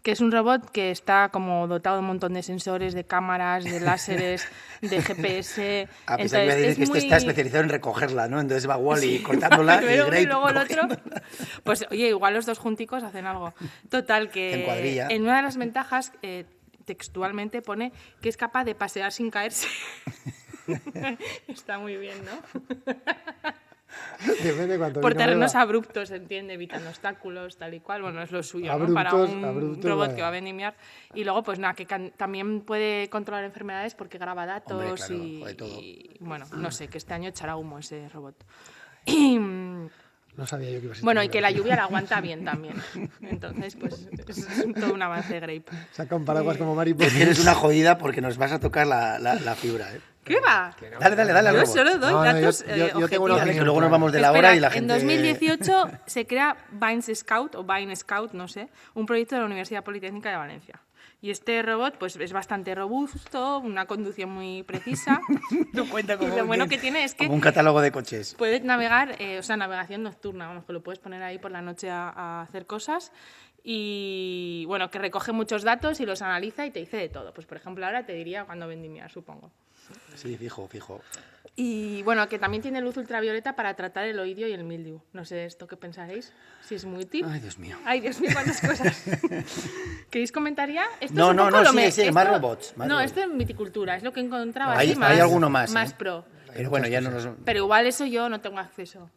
que es un robot que está como dotado de un montón de sensores, de cámaras, de láseres, de GPS. A pesar que iba a decir que este está especializado en recogerla, ¿no? Entonces va Wall-E cortándola y Pero Grape luego el otro, cogiéndola. pues oye, igual los dos junticos hacen algo. Total, que En cuadrilla. en una de las ventajas textualmente pone que es capaz de pasear sin caerse. Está muy bien, ¿no? Depende cuánto Por vino terrenos beba. abruptos, se entiende, evitando obstáculos, tal y cual. Bueno, es lo suyo, ¿no? Abruptos, Para un abruptos, robot vaya. que va a vendimiar. Y luego, pues nada, que también puede controlar enfermedades porque graba datos. Hombre, claro, y, joder, todo. y, bueno, no sé, que este año echará humo ese robot. Y, No sabía yo que ibas a bueno, y decir que la algo. lluvia la aguanta bien también. Entonces, pues es todo un avance Grape. Saca un paraguas como Que mariposa. tienes una jodida porque nos vas a tocar la fibra, ¿eh? ¿Qué va? Dale al Yo robot. solo doy No, datos yo tengo una objetivos. Dale, que luego nos vamos de la Espera, hora y la gente... En 2018 se crea Vines Scout o Vine Scout, no sé, un proyecto de la Universidad Politécnica de Valencia. Y este robot pues es bastante robusto, una conducción muy precisa. No cuenta Y lo bueno que tiene es que como un catálogo de coches. puedes navegar, o sea, navegación nocturna, vamos, que lo puedes poner ahí por la noche a hacer cosas. Y bueno, que recoge muchos datos y los analiza y te dice de todo. Pues por ejemplo, ahora te diría cuándo vendimiar, supongo. Sí, fijo. Y bueno, que también tiene luz ultravioleta para tratar el oidio y el mildiu. No sé esto qué pensaréis, si es muy útil. Ay, Dios mío. Ay, Dios mío, cuántas cosas. ¿Queréis comentar ya? Esto No, es un no, poco no, lo sigue, me- sigue, esto- más robots, más no, robots. esto es viticultura, es lo que encontraba Hay- así más, hay alguno más, más ¿eh? pro. Pero bueno, ya no nos... Pero igual eso yo no tengo acceso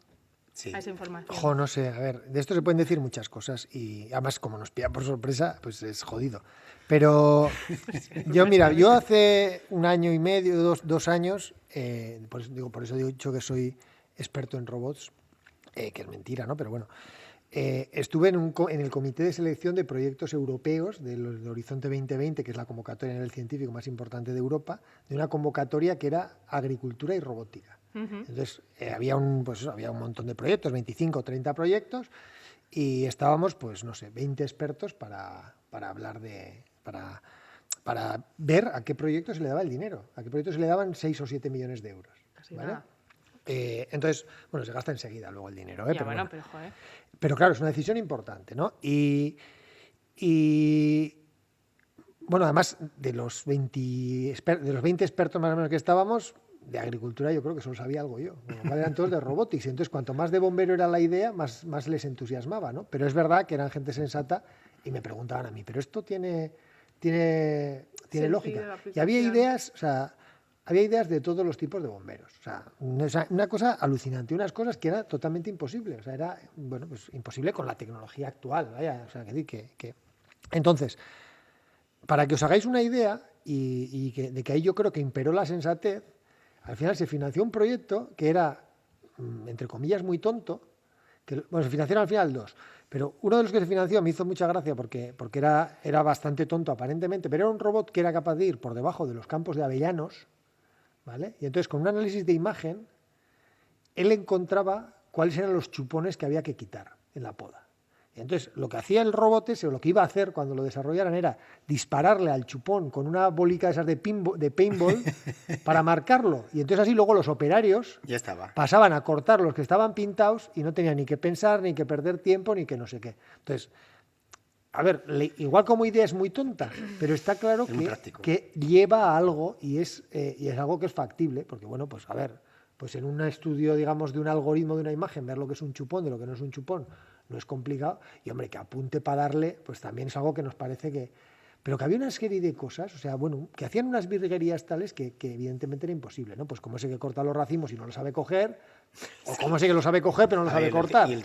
Sí. a esa información. Ojo, no sé, a ver, de esto se pueden decir muchas cosas y además como nos pilla por sorpresa, pues es jodido. Pero yo hace un año y medio, dos años, por eso digo que soy experto en robots, que es mentira, ¿no? Pero bueno, estuve en el comité de selección de proyectos europeos del Horizonte 2020, que es la convocatoria a nivel científico más importante de Europa, de una convocatoria que era agricultura y robótica. Entonces, había un montón de proyectos, 25 o 30 proyectos, y estábamos, pues no sé, 20 expertos para hablar para ver a qué proyecto se le daba el dinero, a qué proyecto se le daban 6 o 7 millones de euros. Casi ¿vale? nada. Entonces, bueno, se gasta enseguida luego el dinero. Ya, Pero bueno, bueno. pero joder. Pero claro, es una decisión importante, ¿no? Y bueno, además de los 20 expertos más o menos que estábamos, de agricultura yo creo que solo sabía algo yo. Con lo cual eran todos de robotics. Entonces, cuanto más de bombero era la idea, más les entusiasmaba, ¿no? Pero es verdad que eran gente sensata y me preguntaban a mí, ¿pero esto tiene Sentido lógica? de Y había aplicación. ideas, o sea, había ideas de todos los tipos de bomberos. O sea, una cosa alucinante, unas cosas que era totalmente imposible. O sea, era, bueno, pues imposible con la tecnología actual, vaya. O sea, que... Entonces, para que os hagáis una idea, de que ahí yo creo que imperó la sensatez, al final se financió un proyecto que era, entre comillas, muy tonto, bueno, se financiaron al final dos, pero uno de los que se financió me hizo mucha gracia porque era bastante tonto aparentemente, pero era un robot que era capaz de ir por debajo de los campos de avellanos, ¿vale? Y entonces con un análisis de imagen, él encontraba cuáles eran los chupones que había que quitar en la poda. Y entonces lo que hacía el robot ese, o lo que iba a hacer cuando lo desarrollaran, era dispararle al chupón con una bolica de esas de paintball para marcarlo. Y entonces así luego los operarios Ya estaba. pasaban a cortar los que estaban pintados y no tenían ni que pensar, ni que perder tiempo, ni que no sé qué. Entonces, a ver, igual como idea es muy tonta, pero está claro Es muy práctico. que lleva a algo y es algo que es factible, porque bueno, pues a ver, pues en un estudio, digamos, de un algoritmo de una imagen, ver lo que es un chupón de lo que no es un chupón, no es complicado, y hombre, que apunte para darle, pues también es algo que nos parece que... Pero que había una serie de cosas, o sea, bueno, que hacían unas virguerías tales que evidentemente era imposible, ¿no? Pues como ese que corta los racimos y no lo sabe coger, o como ese que lo sabe coger pero no lo A sabe ver, cortar. Y el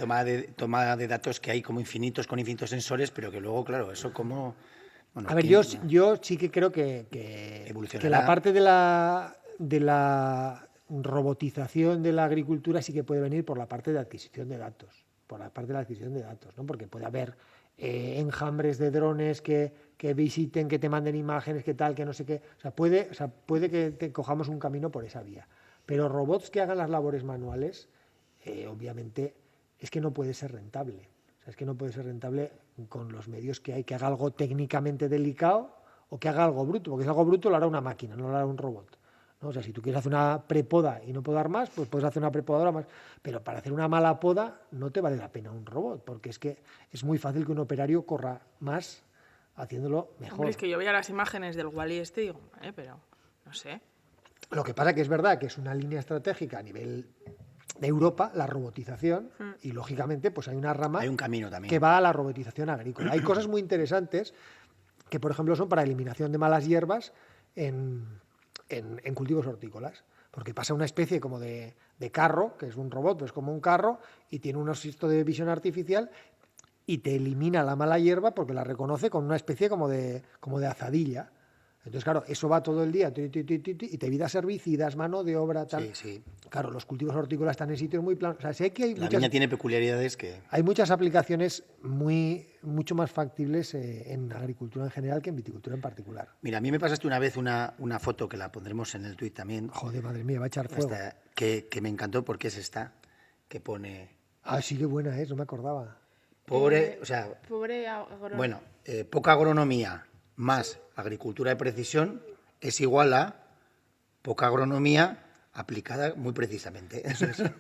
toma de datos que hay como infinitos, con infinitos sensores, pero que luego, claro, eso como... Bueno, A ver, yo sí que creo que Evolucionará. la parte de la robotización de la agricultura sí que puede venir por la parte de adquisición de datos, ¿no? Porque puede haber enjambres de drones que visiten, que te manden imágenes, que tal, que no sé qué. O sea, puede que cojamos un camino por esa vía. Pero robots que hagan las labores manuales, obviamente, es que no puede ser rentable. O sea, es que no puede ser rentable con los medios que hay, que haga algo técnicamente delicado o que haga algo bruto, porque si algo bruto lo hará una máquina, no lo hará un robot, ¿no? O sea, si tú quieres hacer una prepoda y no podar más, pues puedes hacer una prepodadora más, pero para hacer una mala poda no te vale la pena un robot, porque es que es muy fácil que un operario corra más haciéndolo mejor. Hombre, es que yo veía las imágenes del Wall-E y digo, pero no sé. Lo que pasa que es verdad que es una línea estratégica a nivel de Europa, la robotización, y lógicamente pues hay una rama Hay un camino también. que va a la robotización agrícola. Hay cosas muy interesantes que, por ejemplo, son para eliminación de malas hierbas en cultivos hortícolas. Porque pasa una especie como de carro, que es un robot, pues como un carro, y tiene un osisto de visión artificial y te elimina la mala hierba porque la reconoce con una especie como de azadilla. Entonces, claro, eso va todo el día y te evitas herbicidas, mano de obra, tal. Sí, sí. Claro, los cultivos hortícolas están en sitios muy planos. O sea, sé que hay La viña tiene peculiaridades que... hay muchas aplicaciones mucho más factibles en agricultura en general que en viticultura en particular. Mira, a mí me pasaste una vez una foto que la pondremos en el tuit también, Joder, madre mía, va a echar fuego. que me encantó porque es esta, que pone... Ah, sí, qué buena es, no me acordaba. Pobre, o sea, Pobre agrónomo. bueno, poca agronomía más agricultura de precisión es igual a poca agronomía aplicada muy precisamente.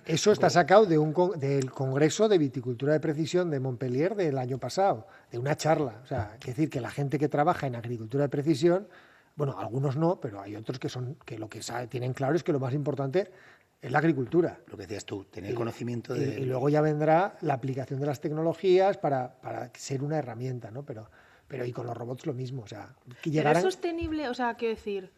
Eso está sacado del Congreso de Viticultura de Precisión de Montpellier del año pasado, de una charla. O sea, es decir, que la gente que trabaja en agricultura de precisión, bueno, algunos no, pero hay otros que lo que tienen claro es que lo más importante es la agricultura. Lo que decías tú, tener conocimiento de... Y luego ya vendrá la aplicación de las tecnologías para ser una herramienta, ¿no? Pero y con los robots lo mismo, o sea, que ¿Pero llegarán... es sostenible? O sea, quiero decir,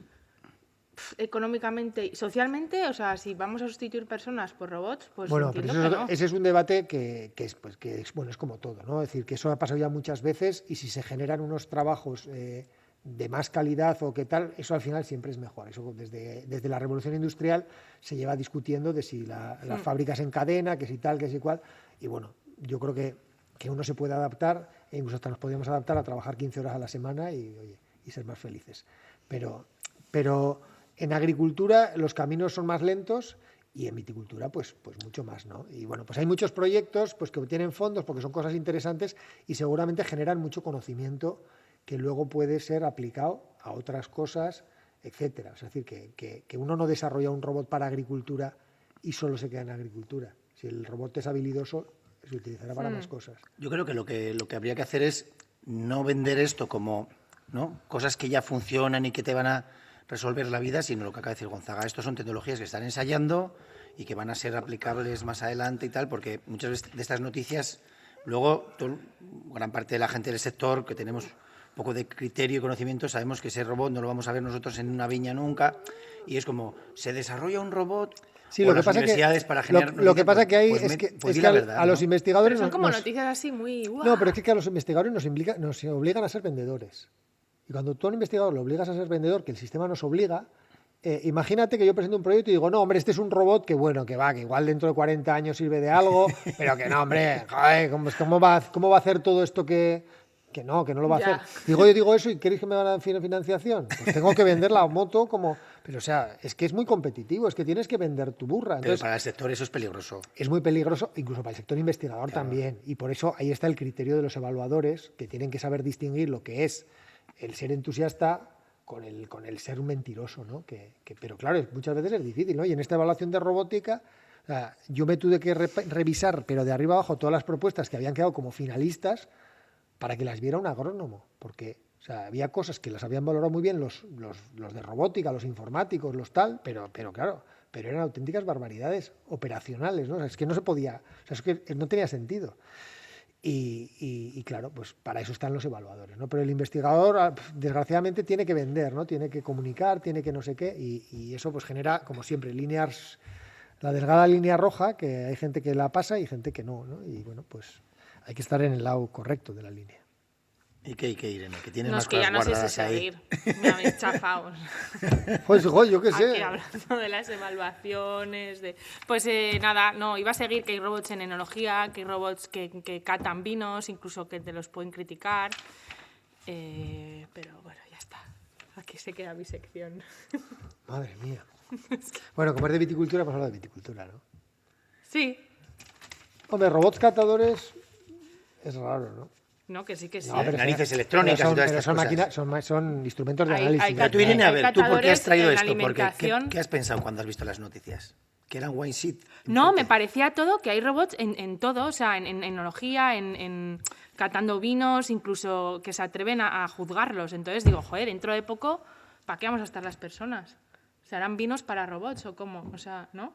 económicamente y socialmente, o sea, si vamos a sustituir personas por robots, pues Bueno, pero entiendo que no. ese es un debate que es como todo, ¿no? Es decir, que eso ha pasado ya muchas veces y si se generan unos trabajos de más calidad o qué tal, eso al final siempre es mejor. Eso desde la revolución industrial se lleva discutiendo de si las fábricas en cadena, que si tal, que si cual, y bueno, yo creo que uno se puede adaptar e incluso hasta nos podríamos adaptar a trabajar 15 horas a la semana y ser más felices. Pero en agricultura los caminos son más lentos y en viticultura pues mucho más, ¿no? Y bueno, pues hay muchos proyectos pues que obtienen fondos porque son cosas interesantes y seguramente generan mucho conocimiento que luego puede ser aplicado a otras cosas, etcétera. Es decir, que uno no desarrolla un robot para agricultura y solo se queda en agricultura. Si el robot es habilidoso, se utilizará para más cosas. Yo creo que lo que habría que hacer es no vender esto como, ¿no?, cosas que ya funcionan y que te van a resolver la vida, sino lo que acaba de decir Gonzaga. Estos son tecnologías que están ensayando y que van a ser aplicables más adelante y tal, porque muchas veces de estas noticias, luego gran parte de la gente del sector que tenemos un poco de criterio y conocimiento, sabemos que ese robot no lo vamos a ver nosotros en una viña nunca, y es como, se desarrolla un robot... Sí, o lo que las pasa universidades para generar lo que pasa que hay pues es que, pues es di que la verdad, a los ¿no? investigadores Pero son como noticias así muy... ¡guau! No, pero es que a los investigadores nos obligan a ser vendedores. Y cuando tú a un investigador lo obligas a ser vendedor, que el sistema nos obliga, imagínate que yo presento un proyecto y digo, no, hombre, este es un robot que bueno, que igual dentro de 40 años sirve de algo, pero que no, hombre, joder, ¿cómo va a hacer todo esto que no lo va a Ya. hacer? Yo digo eso y ¿queréis que me van a dar financiación? Pues tengo que vender la moto como... Pero o sea, es que es muy competitivo, es que tienes que vender tu burra. Pero Entonces, para el sector eso es peligroso. es muy peligroso, incluso para el sector investigador también. Y por eso ahí está el criterio de los evaluadores, que tienen que saber distinguir lo que es el ser entusiasta con el ser un mentiroso, ¿no? Pero claro, muchas veces es difícil, ¿no? Y en esta evaluación de robótica, o sea, yo me tuve que revisar, pero de arriba abajo, todas las propuestas que habían quedado como finalistas para que las viera un agrónomo, porque o sea, había cosas que las habían valorado muy bien los de robótica, los informáticos, los tal, pero claro, eran auténticas barbaridades operacionales, ¿no? O sea, es que no se podía, o sea, es que no tenía sentido. Y claro, pues para eso están los evaluadores, ¿no? Pero el investigador, desgraciadamente, tiene que vender, ¿no? Tiene que comunicar, tiene que no sé qué, y eso pues genera, como siempre, líneas, la delgada línea roja, que hay gente que la pasa y gente que no, ¿no? Y bueno, pues hay que estar en el lado correcto de la línea. ¿Y qué, Irene? Que tienes No, más es que ya cosas no sé si guardadas ahí. seguir. Me habéis chafado. Pues yo qué sé. Aquí hablando de las evaluaciones, pues nada, no, iba a seguir que hay robots en enología, que hay robots que catan vinos, incluso que te los pueden criticar, pero bueno, ya está. Aquí se queda mi sección. Madre mía. Bueno, como es de viticultura, hemos hablado de viticultura, ¿no? Sí, Hombre, robots catadores es raro, ¿no? no, que sí, que sí. No, pero narices electrónicas y todas estas son cosas. máquinas, son instrumentos de Hay análisis. Pero tú, Irene, a ver, ¿tú por qué has traído en la esto? Porque, alimentación. ¿qué has pensado cuando has visto las noticias? Que eran wine seat. No, me parecía todo que hay robots en todo, o sea, en enología, en catando vinos, incluso que se atreven a juzgarlos. Entonces digo, joder, dentro de poco, ¿para qué vamos a estar las personas? ¿Se harán vinos para robots o cómo? O sea, ¿no?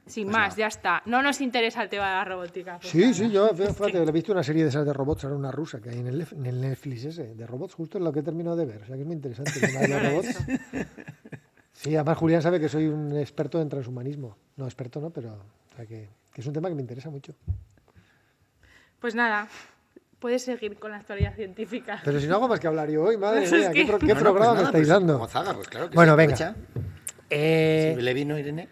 Sin Pues más, no. ya está. No nos interesa el tema de la robótica. Pues Sí, nada. sí, yo fíjate, he visto una serie de esas de robots, ahora una rusa que hay en el Netflix ese, de robots, justo es lo que he terminado de ver. O sea que es muy interesante el tema de los robots. Sí, además Julián sabe que soy un experto en transhumanismo. No, experto no, pero o sea que es un tema que me interesa mucho. Pues nada, puedes seguir con la actualidad científica. Pero si no hago más que hablar yo hoy, madre Pues es mía, que- ¿qué programa me estáis dando? Gonzaga, pues claro que Bueno, sí, venga. aprovecha. Eh, Si le vino Irene.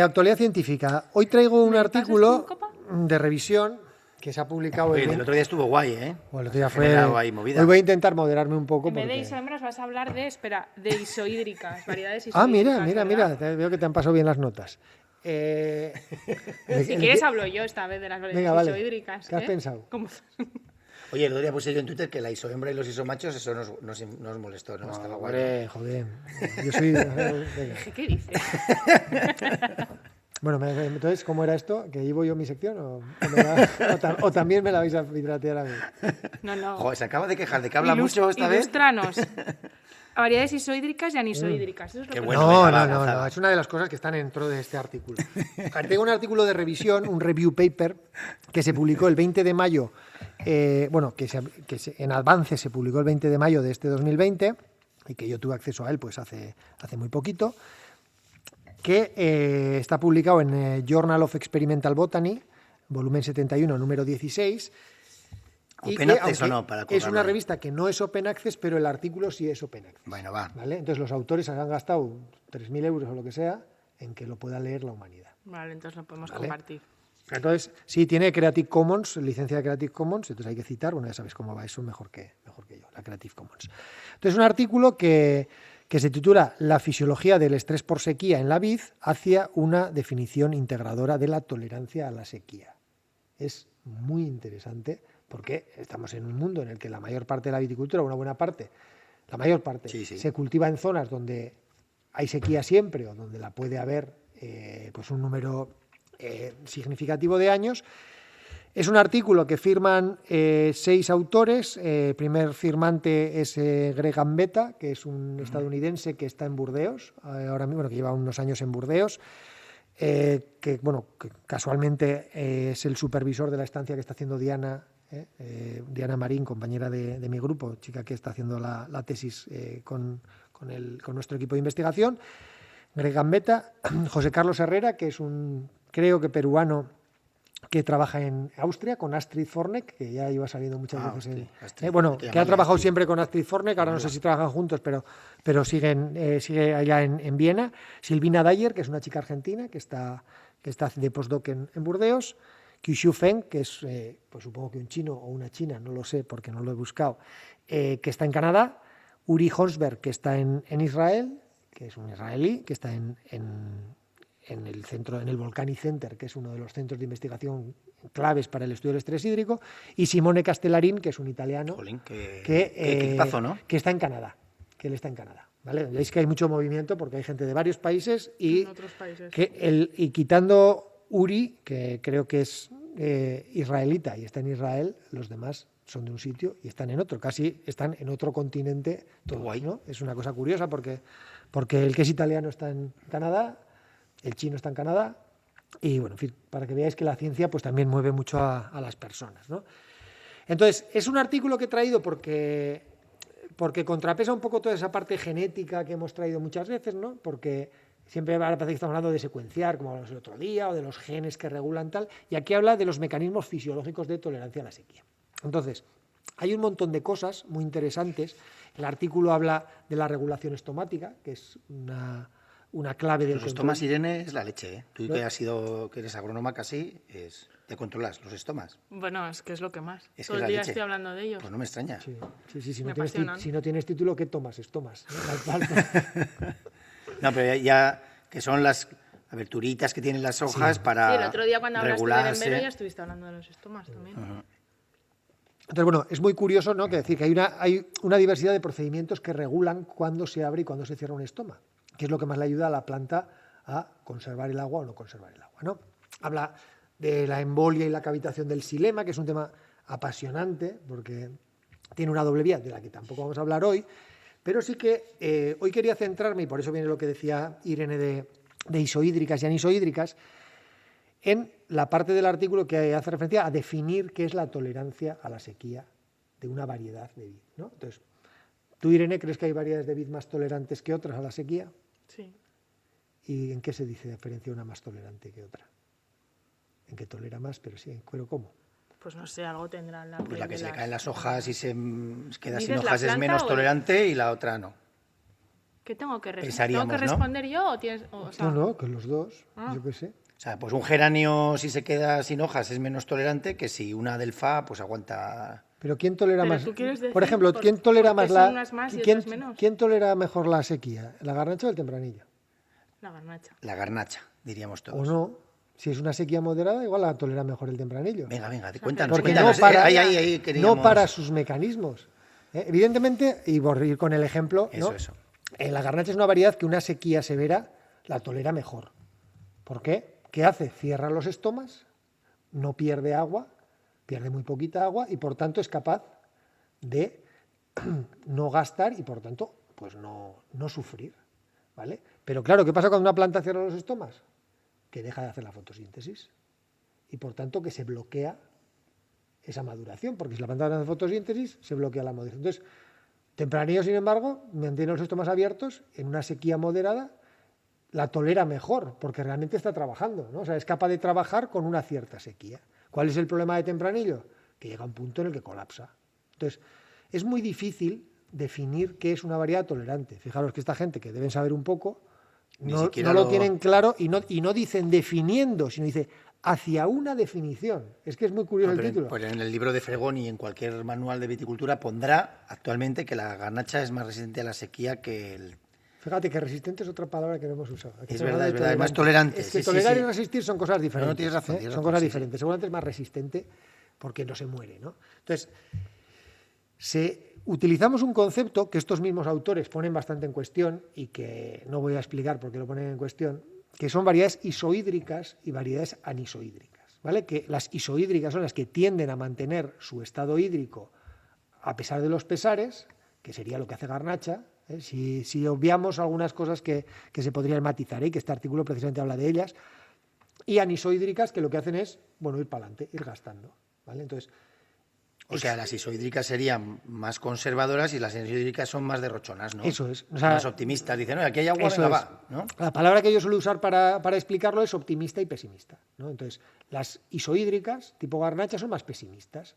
Actualidad científica. Hoy traigo un ¿Me pasas artículo tu copa? de revisión que se ha publicado Oye, en... el otro día estuvo guay, ¿eh? Bueno, el otro día Ha fue... generado ahí movida. Hoy voy a intentar moderarme un poco En vez de porque... isohembras vas a hablar de, espera, de isohídricas, variedades Ah, isohídricas. mira, ¿verdad? veo que te han pasado bien las notas. Si el quieres que- hablo yo esta vez de las variedades Venga, vale. isohídricas. ¿Qué has ¿eh? pensado? ¿Cómo? Oye, el otro día puse yo en Twitter que la isohembra y los isomachos, eso nos molestó, ¿no? Estaba guay. Hombre, joder. Yo soy... venga. ¿Qué dices? Bueno, entonces, ¿cómo era esto? ¿Que llevo yo mi sección o también me la vais a pitratear a mí? No, no. Joder, se acaba de quejar de que habla mucho esta vez. Ilústranos. A variedades isohídricas y anisohídricas. Eso es lo Qué que bueno. No, venga, va, no, Gonzaga. es una de las cosas que están dentro de este artículo. Tengo un artículo de revisión, un review paper, que se publicó el 20 de mayo, en Avance se publicó el 20 de mayo de este 2020, y que yo tuve acceso a él pues hace muy poquito, que está publicado en Journal of Experimental Botany, volumen 71, número 16. Y ¿Open que, access o aunque no? Para es una currarlo ahí. revista que no es open access, pero el artículo sí es open access. Bueno, va. ¿Vale? Entonces los autores han gastado 3.000 euros o lo que sea en que lo pueda leer la humanidad. Vale, entonces lo podemos Vale. compartir. Entonces, sí, tiene Creative Commons, licencia de Creative Commons, entonces hay que citar, bueno, ya sabéis cómo va eso mejor que yo, la Creative Commons. Entonces, un artículo que se titula La fisiología del estrés por sequía en la vid hacia una definición integradora de la tolerancia a la sequía. Es muy interesante porque estamos en un mundo en el que la mayor parte de la viticultura, una buena parte, la mayor parte, Sí, sí. se cultiva en zonas donde hay sequía siempre o donde la puede haber pues un número significativo de años. Es un artículo que firman 6 autores. Primer firmante es Greg Gambetta, que es un estadounidense que está en Burdeos, ahora mismo, bueno, que lleva unos años en Burdeos, que casualmente es el supervisor de la estancia que está haciendo Diana Marín, compañera de mi grupo, chica que está haciendo la tesis con nuestro equipo de investigación. Greg Gambetta, José Carlos Herrera, que es un, creo que peruano, que trabaja en Austria con Astrid Fornek, que ya iba saliendo muchas veces en... sí, Astrid, bueno, hay que que ha llamarle trabajado Astrid. siempre con Astrid Fornek, ahora no sé si trabajan juntos, pero sigue allá en Viena. Silvina Dyer, que es una chica argentina, que está de postdoc en Burdeos. Qiu Feng, que es, pues supongo que un chino o una china, no lo sé porque no lo he buscado, que está en Canadá. Uri Honsberg, que está en Israel, que es un israelí, que está en el centro, en el Volcanic Center, que es uno de los centros de investigación claves para el estudio del estrés hídrico, y Simone Castellarin, que es un italiano, Jolín, qué que equipazo, ¿no? está en Canadá, que él está en Canadá. ¿Vale? Veis que hay mucho movimiento porque hay gente de varios países y, En otros países. y quitando Uri, que creo que es israelita y está en Israel, los demás son de un sitio y están en otro, casi están en otro continente todos, guay. ¿no? Es una cosa curiosa porque el que es italiano está en Canadá, el chino está en Canadá, y bueno, en fin, para que veáis que la ciencia pues también mueve mucho a las personas, ¿no? Entonces, es un artículo que he traído porque contrapesa un poco toda esa parte genética que hemos traído muchas veces, ¿no? Porque siempre parece que estamos hablando de secuenciar, como hablamos el otro día, o de los genes que regulan tal, y aquí habla de los mecanismos fisiológicos de tolerancia a la sequía. Entonces, hay un montón de cosas muy interesantes. El artículo habla de la regulación estomática, que es una clave del Los control. estomas, Irene, es la leche, ¿eh? Tú que eres agrónoma casi, te controlas los estomas. Bueno, es que es lo que más. Es que Todo es el la día leche. estoy hablando de ellos. Pues no me extraña. Sí, si Me no, apasionan. si no tienes título, ¿qué tomas? Estomas, ¿no? No, pero ya que son las aberturitas que tienen las hojas para Sí, el otro día cuando hablaste de regularse. Berenbero ya estuviste hablando de los estomas también. Entonces, bueno, es muy curioso, ¿no? Que decir que hay una diversidad de procedimientos que regulan cuándo se abre y cuándo se cierra un estoma, que es lo que más le ayuda a la planta a conservar el agua o no conservar el agua, ¿no? Habla de la embolia y la cavitación del xilema, que es un tema apasionante porque tiene una doble vía de la que tampoco vamos a hablar hoy, pero sí que hoy quería centrarme, y por eso viene lo que decía Irene de isohídricas y anisohídricas, en la parte del artículo que hace referencia a definir qué es la tolerancia a la sequía de una variedad de vid, ¿no? Entonces, ¿tú, Irene, crees que hay variedades de vid más tolerantes que otras a la sequía? Sí. ¿Y en qué se diferencia una más tolerante que otra? En que tolera más, pero sí, pero ¿cómo? Pues no sé, algo tendrá la Pues la que de se le las- caen las hojas y se queda sin ¿Dices la hojas es planta menos o el- tolerante y la otra no. ¿Qué tengo que responder? Pensaríamos, ¿Tengo que ¿no? responder yo o tienes...? O sea, No, que los dos, Ah. yo qué sé. O sea, pues un geranio si se queda sin hojas es menos tolerante que si una delfa pues aguanta. Pero ¿quién tolera Pero más? tú quieres decir Por ejemplo, por- ¿quién tolera por qué más son la unas más y ¿quién, otras menos? quién tolera mejor la sequía? ¿La garnacha o el tempranillo? la garnacha. La garnacha, diríamos O todos. no, si es una sequía moderada, igual la tolera mejor el tempranillo. Venga, cuéntanos. Porque cuéntanos. no para, Ahí queríamos- no para sus mecanismos. Evidentemente, y por ir con el ejemplo, ¿no? Eso. La garnacha es una variedad que una sequía severa la tolera mejor. ¿Por qué? ¿Qué hace? Cierra los estomas, no pierde agua, pierde muy poquita agua y por tanto es capaz de no gastar y por tanto pues no sufrir, ¿vale? Pero claro, ¿qué pasa cuando una planta cierra los estomas? Que deja de hacer la fotosíntesis y por tanto que se bloquea esa maduración, porque si la planta no hace fotosíntesis se bloquea la maduración. Entonces, tempranillo, sin embargo, mantiene los estomas abiertos en una sequía moderada, la tolera mejor, porque realmente está trabajando, ¿no? O sea, es capaz de trabajar con una cierta sequía. ¿Cuál es el problema de tempranillo? Que llega a un punto en el que colapsa. Entonces, es muy difícil definir qué es una variedad tolerante. Fijaros que esta gente, que deben saber un poco, Ni no siquiera lo lo- tienen claro y no dicen definiendo, sino dice hacia una definición. Es que es muy curioso No, el pero título. pues en el libro de Fregón y en cualquier manual de viticultura pondrá actualmente que la garnacha es más resistente a la sequía que el... Fíjate que resistente es otra palabra que no hemos usado. Aquí Es estamos verdad, hablando de es más tolerante. Es que Sí, sí, tolerar sí. y resistir son cosas diferentes. tienes razón, ¿eh? tienes Son razón, cosas sí, diferentes. Seguramente es más resistente porque no se muere, ¿no? Entonces, utilizamos un concepto que estos mismos autores ponen bastante en cuestión y que no voy a explicar por qué lo ponen en cuestión, que son variedades isohídricas y variedades anisohídricas, ¿vale? Que las isohídricas son las que tienden a mantener su estado hídrico a pesar de los pesares, que sería lo que hace garnacha, ¿eh? Si obviamos algunas cosas que se podrían matizar, y que este artículo precisamente habla de ellas, y anisohídricas que lo que hacen es, bueno, ir para adelante, ir gastando, ¿vale? Entonces, O sea, las isohídricas serían más conservadoras y las anisohídricas son más derrochonas, ¿no? Eso es. O sea, más optimistas. Dicen, no, aquí hay agua, eso venga, es. va, ¿no? La palabra que yo suelo usar para explicarlo es optimista y pesimista, ¿no? Entonces, las isohídricas, tipo garnacha, son más pesimistas.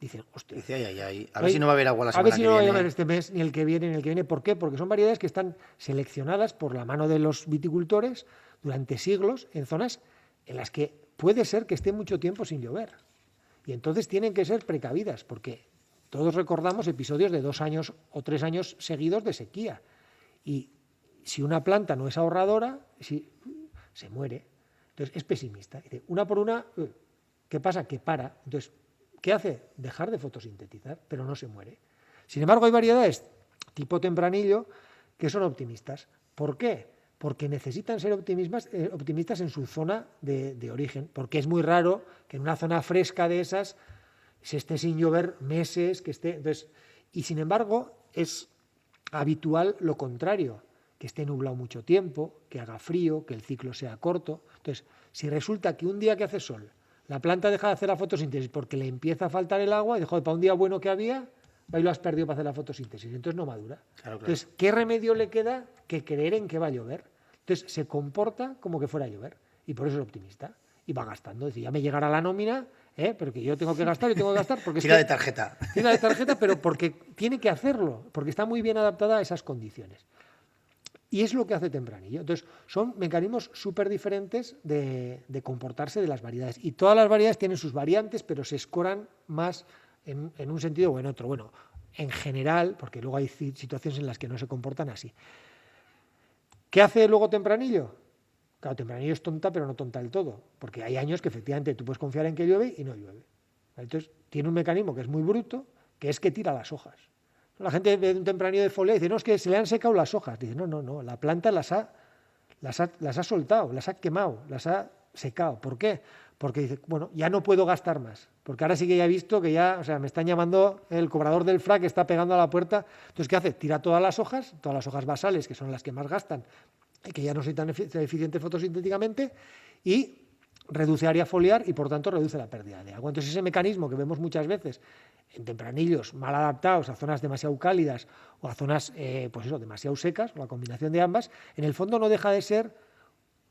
Dicen, hostia, Dice, ay, a ver si no va a haber agua la a semana ver si que no va a viene. llover este mes, ni el que viene, ni el que viene. ¿Por qué? Porque son variedades que están seleccionadas por la mano de los viticultores durante siglos en zonas en las que puede ser que esté mucho tiempo sin llover. Y entonces tienen que ser precavidas, porque todos recordamos episodios de 2 años o 3 años seguidos de sequía. Y si una planta no es ahorradora, se muere. Entonces es pesimista. Dice, una por una, ¿qué pasa? Que para. Entonces, ¿qué hace? Dejar de fotosintetizar, pero no se muere. Sin embargo, hay variedades tipo tempranillo que son optimistas. ¿Por qué? Porque necesitan ser optimistas en su zona de origen, porque es muy raro que en una zona fresca de esas se esté sin llover meses, que esté... Entonces, y sin embargo, es habitual lo contrario, que esté nublado mucho tiempo, que haga frío, que el ciclo sea corto. Entonces, si resulta que un día que hace sol, la planta deja de hacer la fotosíntesis porque le empieza a faltar el agua y dijo, para un día bueno que había, ahí lo has perdido para hacer la fotosíntesis, entonces no madura. Claro. Entonces, ¿qué remedio le queda que creer en que va a llover? Entonces, se comporta como que fuera a llover y por eso es optimista y va gastando. Dice, ya me llegará la nómina, pero que yo tengo que gastar, porque Tira de tarjeta. Tira de tarjeta, pero porque tiene que hacerlo, porque está muy bien adaptada a esas condiciones. Y es lo que hace tempranillo. Entonces, son mecanismos súper diferentes de comportarse de las variedades. Y todas las variedades tienen sus variantes, pero se escoran más en un sentido o en otro. Bueno, en general, porque luego hay situaciones en las que no se comportan así. ¿Qué hace luego tempranillo? Claro, tempranillo es tonta, pero no tonta del todo, porque hay años que efectivamente tú puedes confiar en que llueve y no llueve. Entonces, tiene un mecanismo que es muy bruto, que es que tira las hojas. La gente ve un tempranillo de folía y dice, no, es que se le han secado las hojas. Dice, no, la planta las ha las ha soltado, las ha quemado, las ha secado. ¿Por qué? Porque dice, bueno, ya no puedo gastar más, porque ahora sí que ya he visto que ya, o sea, me están llamando el cobrador del FRA que está pegando a la puerta. Entonces, ¿qué hace? Tira todas las hojas basales, que son las que más gastan, y que ya no soy tan eficiente fotosintéticamente, y reduce área foliar y, por tanto, reduce la pérdida de agua. Entonces, ese mecanismo que vemos muchas veces en tempranillos mal adaptados a zonas demasiado cálidas o a zonas pues eso, demasiado secas, o la combinación de ambas, en el fondo no deja de ser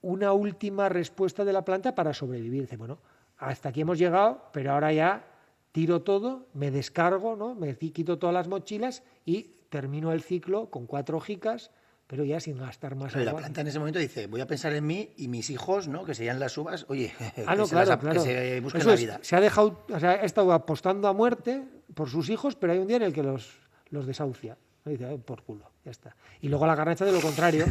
una última respuesta de la planta para sobrevivir. Dice, bueno, hasta aquí hemos llegado, pero ahora ya tiro todo, me descargo, ¿no? Me quito todas las mochilas y termino el ciclo con 4 hojicas, pero ya sin gastar más La agua. planta en ese momento dice, voy a pensar en mí y mis hijos, ¿no? Que serían las uvas, oye, No, que, claro. que se busquen Eso la es, vida. se ha dejado, o sea, ha estado apostando a muerte por sus hijos, pero hay un día en el que los desahucia. Dice, por culo, ya está. Y luego la garnacha de lo contrario.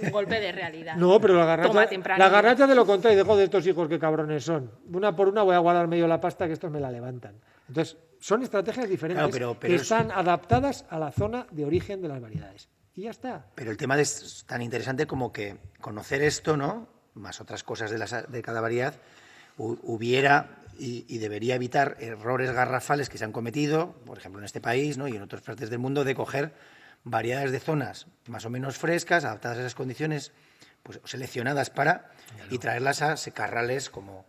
Un golpe de realidad. No, pero la Toma temprano. garnacha de lo contrario. Dejo de estos hijos, qué cabrones son. Una por una voy a guardar medio la pasta, que estos me la levantan. Entonces, son estrategias diferentes Claro, pero que están adaptadas a la zona de origen de las variedades. Y ya está. Pero el tema es tan interesante como que conocer esto, ¿no? Más otras cosas de cada variedad, hubiera y debería evitar errores garrafales que se han cometido, por ejemplo, en este país, ¿no? Y en otras partes del mundo, de coger variedades de zonas más o menos frescas, adaptadas a esas condiciones, pues seleccionadas y traerlas a secarrales como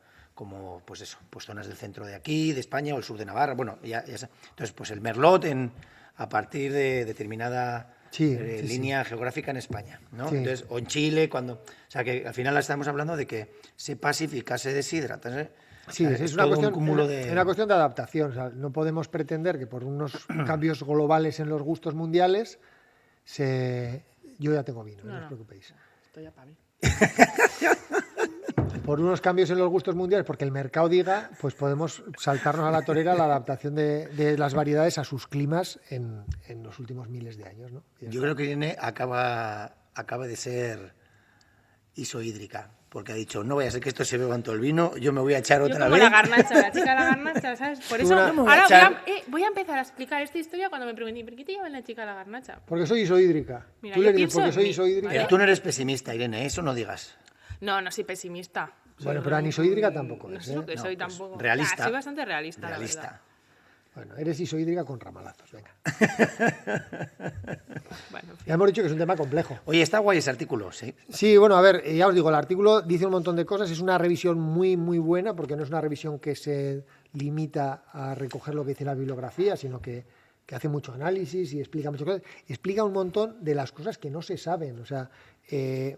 pues eso, pues zonas del centro de aquí, de España o el sur de Navarra. Bueno, entonces, pues el merlot a partir de determinada línea geográfica en España, ¿no? Sí. Entonces, o en Chile, o sea, que al final estamos hablando de que se pasifica, se deshidrata. Sí, O sea, es una todo un cuestión, cúmulo es una cuestión de adaptación. O sea, no podemos pretender que por unos cambios globales en los gustos mundiales Yo ya tengo vino, no os preocupéis. Esto ya para mí. Por unos cambios en los gustos mundiales, porque el mercado diga, pues podemos saltarnos a la torera la adaptación de las variedades a sus climas en los últimos miles de años, ¿no? Yo creo que Irene acaba de ser isohídrica, porque ha dicho, no vaya a ser que esto se beba en todo el vino, yo me voy a echar Yo otra como vez. la garnacha, la chica de la garnacha, ¿sabes? Por eso Yo me voy a ahora echar- voy a empezar a explicar esta historia cuando me pregunten, ¿por qué te llaman la chica de la garnacha? Porque soy isohídrica. Mira, Tú yo le dices pienso porque en soy mí, isohídrica. ¿vale? Pero tú no eres pesimista, Irene, eso no digas. No, no soy pesimista. Bueno, Soy pero anisohídrica tampoco No es, sé lo que No, soy pues, tampoco. realista. Soy bastante realista, la Realista. verdad. Bueno, eres isohídrica con ramalazos, venga. Bueno, en fin. Ya hemos dicho que es un tema complejo. Oye, está guay ese artículo, sí. Sí, bueno, a ver, ya os digo, el artículo dice un montón de cosas, es una revisión muy, muy buena, porque no es una revisión que se limita a recoger lo que dice la bibliografía, sino que hace mucho análisis y explica muchas cosas. Explica un montón de las cosas que no se saben. O sea, en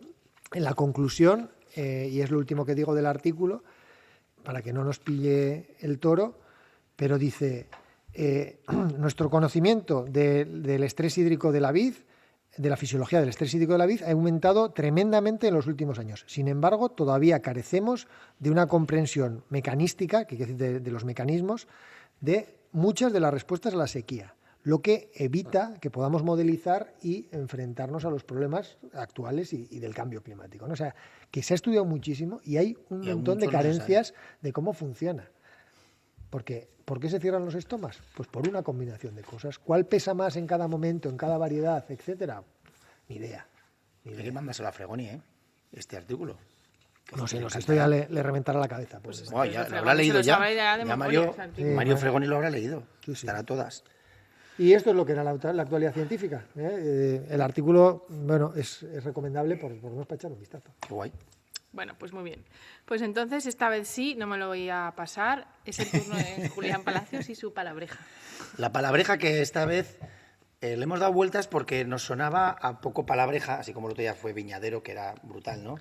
la conclusión, y es lo último que digo del artículo, para que no nos pille el toro, pero dice, nuestro conocimiento del estrés hídrico de la vid, de la fisiología del estrés hídrico de la vid, ha aumentado tremendamente en los últimos años. Sin embargo, todavía carecemos de una comprensión mecanística, que quiere decir de los mecanismos, de muchas de las respuestas a la sequía, lo que evita que podamos modelizar y enfrentarnos a los problemas actuales y del cambio climático, ¿no? O sea, que se ha estudiado muchísimo y hay un Y aún montón de mucho no se sabe. carencias de cómo funciona. Porque, ¿por qué se cierran los estomas? Pues por una combinación de cosas. ¿Cuál pesa más en cada momento, en cada variedad, etcétera? Ni idea. Hay que mandárselo a Fregoni, este artículo. Que No sé, le esto encantará. ya le reventará la cabeza. Pues, Bueno, ya Fregoni lo habrá se leído lo ya. sabe ya de Ya memoria, Mario, o sea, el tipo. Mario bueno. Fregoni lo habrá leído. Sí, sí. Estará todas. Y esto es lo que era la actualidad científica. El artículo, bueno, es recomendable por lo menos para echar un vistazo. Qué guay. Bueno, pues muy bien. Pues entonces, esta vez sí, no me lo voy a pasar. Es el turno de Julián Palacios y su palabreja. La palabreja que esta vez le hemos dado vueltas porque nos sonaba a poco palabreja, así como el otro día fue Viñadero, que era brutal, ¿no?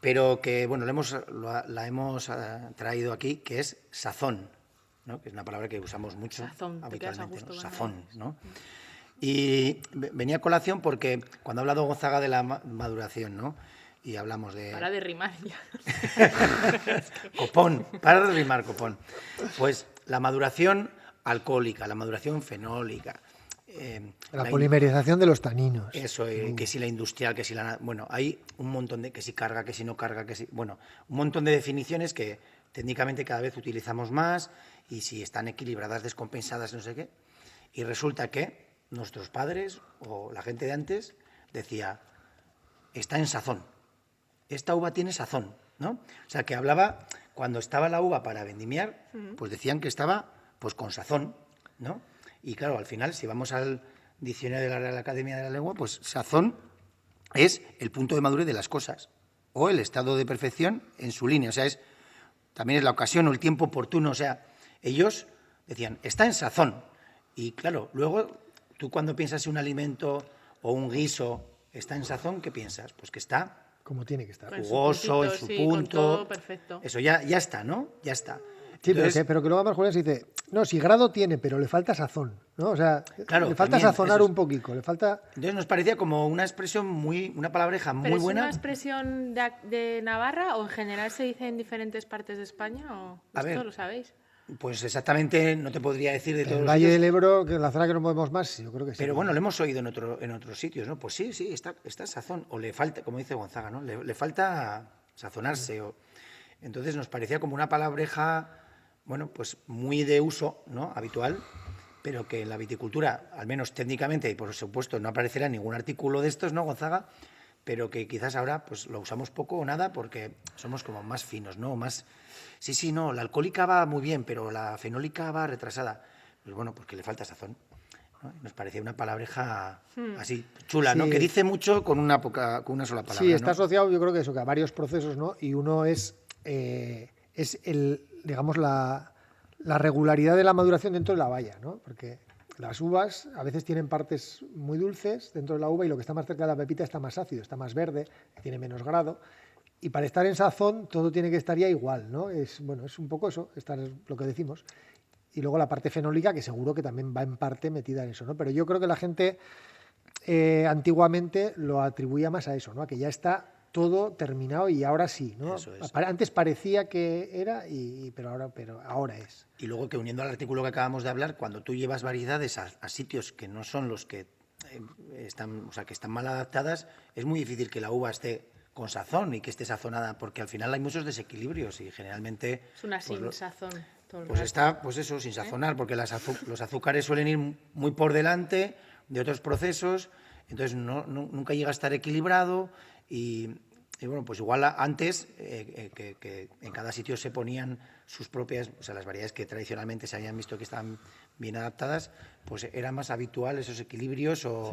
Pero que, bueno, la hemos traído aquí, que es sazón, ¿no? Que es una palabra que usamos mucho Sazón, te quedas a habitualmente, gusto ¿no? con Sazón, ella. ¿no? Y venía a colación porque cuando ha hablado Gonzaga de la maduración, ¿no? Y hablamos de... Para de rimar ya. Copón, para de rimar copón. Pues la maduración alcohólica, la maduración fenólica. La polimerización de los taninos. Eso, que si la industrial, que si la... Bueno, hay un montón de... que si carga, que si no carga, que si... Bueno, un montón de definiciones que técnicamente cada vez utilizamos más y si están equilibradas, descompensadas, no sé qué. Y resulta que nuestros padres o la gente de antes decía, está en sazón. esta uva tiene sazón, ¿no? O sea, que hablaba, cuando estaba la uva para vendimiar, pues decían que estaba pues con sazón, ¿no? Y claro, al final, si vamos al diccionario de la Real Academia de la Lengua, pues sazón es el punto de madurez de las cosas o el estado de perfección en su línea. O sea, también es la ocasión o el tiempo oportuno. O sea, ellos decían, está en sazón. Y claro, luego tú cuando piensas en un alimento o un guiso, está en sazón, ¿qué piensas? Pues que está Como tiene que estar. Pues jugoso, en puntito, su sí, con punto. todo perfecto. Eso ya está, ¿no? Ya está. Sí, Entonces, pero que luego además Julián se dice, no, si grado tiene, pero le falta sazón, ¿no? O sea, Claro, le falta también, sazonar eso es. un poquito, le falta... entonces nos parecía como una expresión una palabreja muy ¿Pero es buena. una expresión de Navarra o en general se dice en diferentes partes de España? ¿O A esto ver, lo sabéis? Pues exactamente no te podría decir de todos El los Valle sitios, del Ebro, que es la zona que nos movemos más, yo creo que sí. pero bueno, lo hemos oído en otros sitios, ¿no? Pues sí, está sazón, o le falta, como dice Gonzaga, ¿no? Le falta sazonarse. Entonces nos parecía como una palabreja, bueno, pues muy de uso, ¿no? Habitual, pero que en la viticultura, al menos técnicamente, y por supuesto no aparecerá ningún artículo de estos, ¿no, Gonzaga? Pero que quizás ahora pues lo usamos poco o nada porque somos como más finos, ¿no? Más, sí, no, la alcohólica va muy bien, pero la fenólica va retrasada. Pues bueno, porque le falta sazón, ¿no? Nos parecía una palabreja así, chula, ¿no? Sí. Que dice mucho con una sola palabra. Sí, está ¿no? asociado, yo creo que eso, que a varios procesos, ¿no? Y uno es digamos, la regularidad de la maduración dentro de la valla, ¿no? Porque las uvas a veces tienen partes muy dulces dentro de la uva y lo que está más cerca de la pepita está más ácido, está más verde, tiene menos grado. Y para estar en sazón todo tiene que estar ya igual, ¿no? Es un poco eso, estar lo que decimos. Y luego la parte fenólica, que seguro que también va en parte metida en eso, ¿no? Pero yo creo que la gente antiguamente lo atribuía más a eso, ¿no? A que ya está todo terminado y ahora sí, ¿no? Eso es. Antes parecía que era, pero ahora es. Y luego que uniendo al artículo que acabamos de hablar, cuando tú llevas variedades a sitios que no son los que están, o sea, que están mal adaptadas, es muy difícil que la uva esté con sazón y que esté sazonada, porque al final hay muchos desequilibrios y generalmente Es una pues, sin sazón. Todo el pues rato. está, pues eso, sin sazonar, porque los azúcares suelen ir muy por delante de otros procesos, entonces nunca llega a estar equilibrado y bueno, pues igual antes que en cada sitio se ponían sus propias, o sea, las variedades que tradicionalmente se habían visto que estaban bien adaptadas, pues era más habitual esos equilibrios o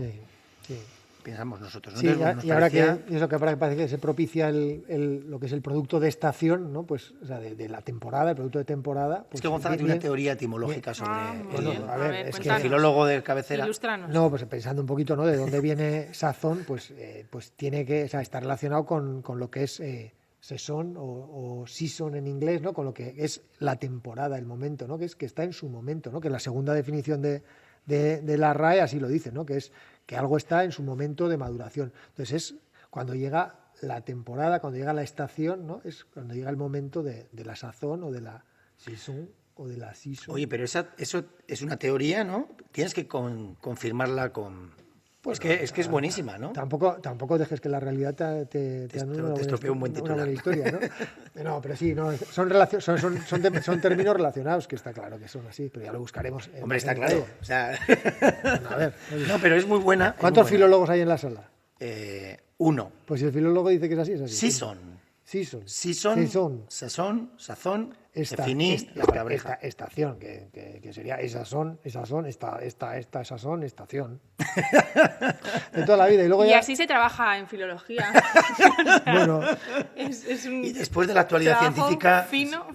Sí. pensamos nosotros, ¿no? Sí, Entonces, nos y ahora parecía- que eso que ahora parece que se propicia lo que es el producto de estación, ¿no? Pues, o sea, de la temporada, el producto de temporada. Pues, es que Gonzaga tiene una bien- teoría etimológica sobre muy el, bien. a ver, es que el cuéntanos. filólogo de cabecera. Ilústranos. No, pues pensando un poquito, ¿no? De dónde viene sazón, pues tiene que, o sea, está relacionado con lo que es saison o season en inglés, ¿no? Con lo que es la temporada, el momento, ¿no? Que está en su momento, ¿no? Que la segunda definición de la RAE así lo dice, ¿no? Que es que algo está en su momento de maduración. Entonces es cuando llega la temporada, cuando llega la estación, ¿no? Es cuando llega el momento de la sazón o de la saison o de la season. Oye, pero eso es una teoría, ¿no? Tienes que confirmarla con... Pues es que es buenísima, ¿no? Tampoco dejes que la realidad te estropee un buen una titular. buena historia, ¿no? No, pero sí, no, son términos relacionados, que está claro que son así, pero ya lo buscaremos. Hombre, está claro. O sea, Bueno, a ver, no, pero es muy buena. es muy ¿cuántos buena. filólogos hay en la sala? Uno. Pues si el filólogo dice que es así, es así. Season. Season. Season, sazón, definí la palabreja. Estación, que sería esa son, sazón, estación. De toda la vida. Y luego Y ya, así se trabaja en filología. bueno, es un Y después de la actualidad trabajo científica, fino.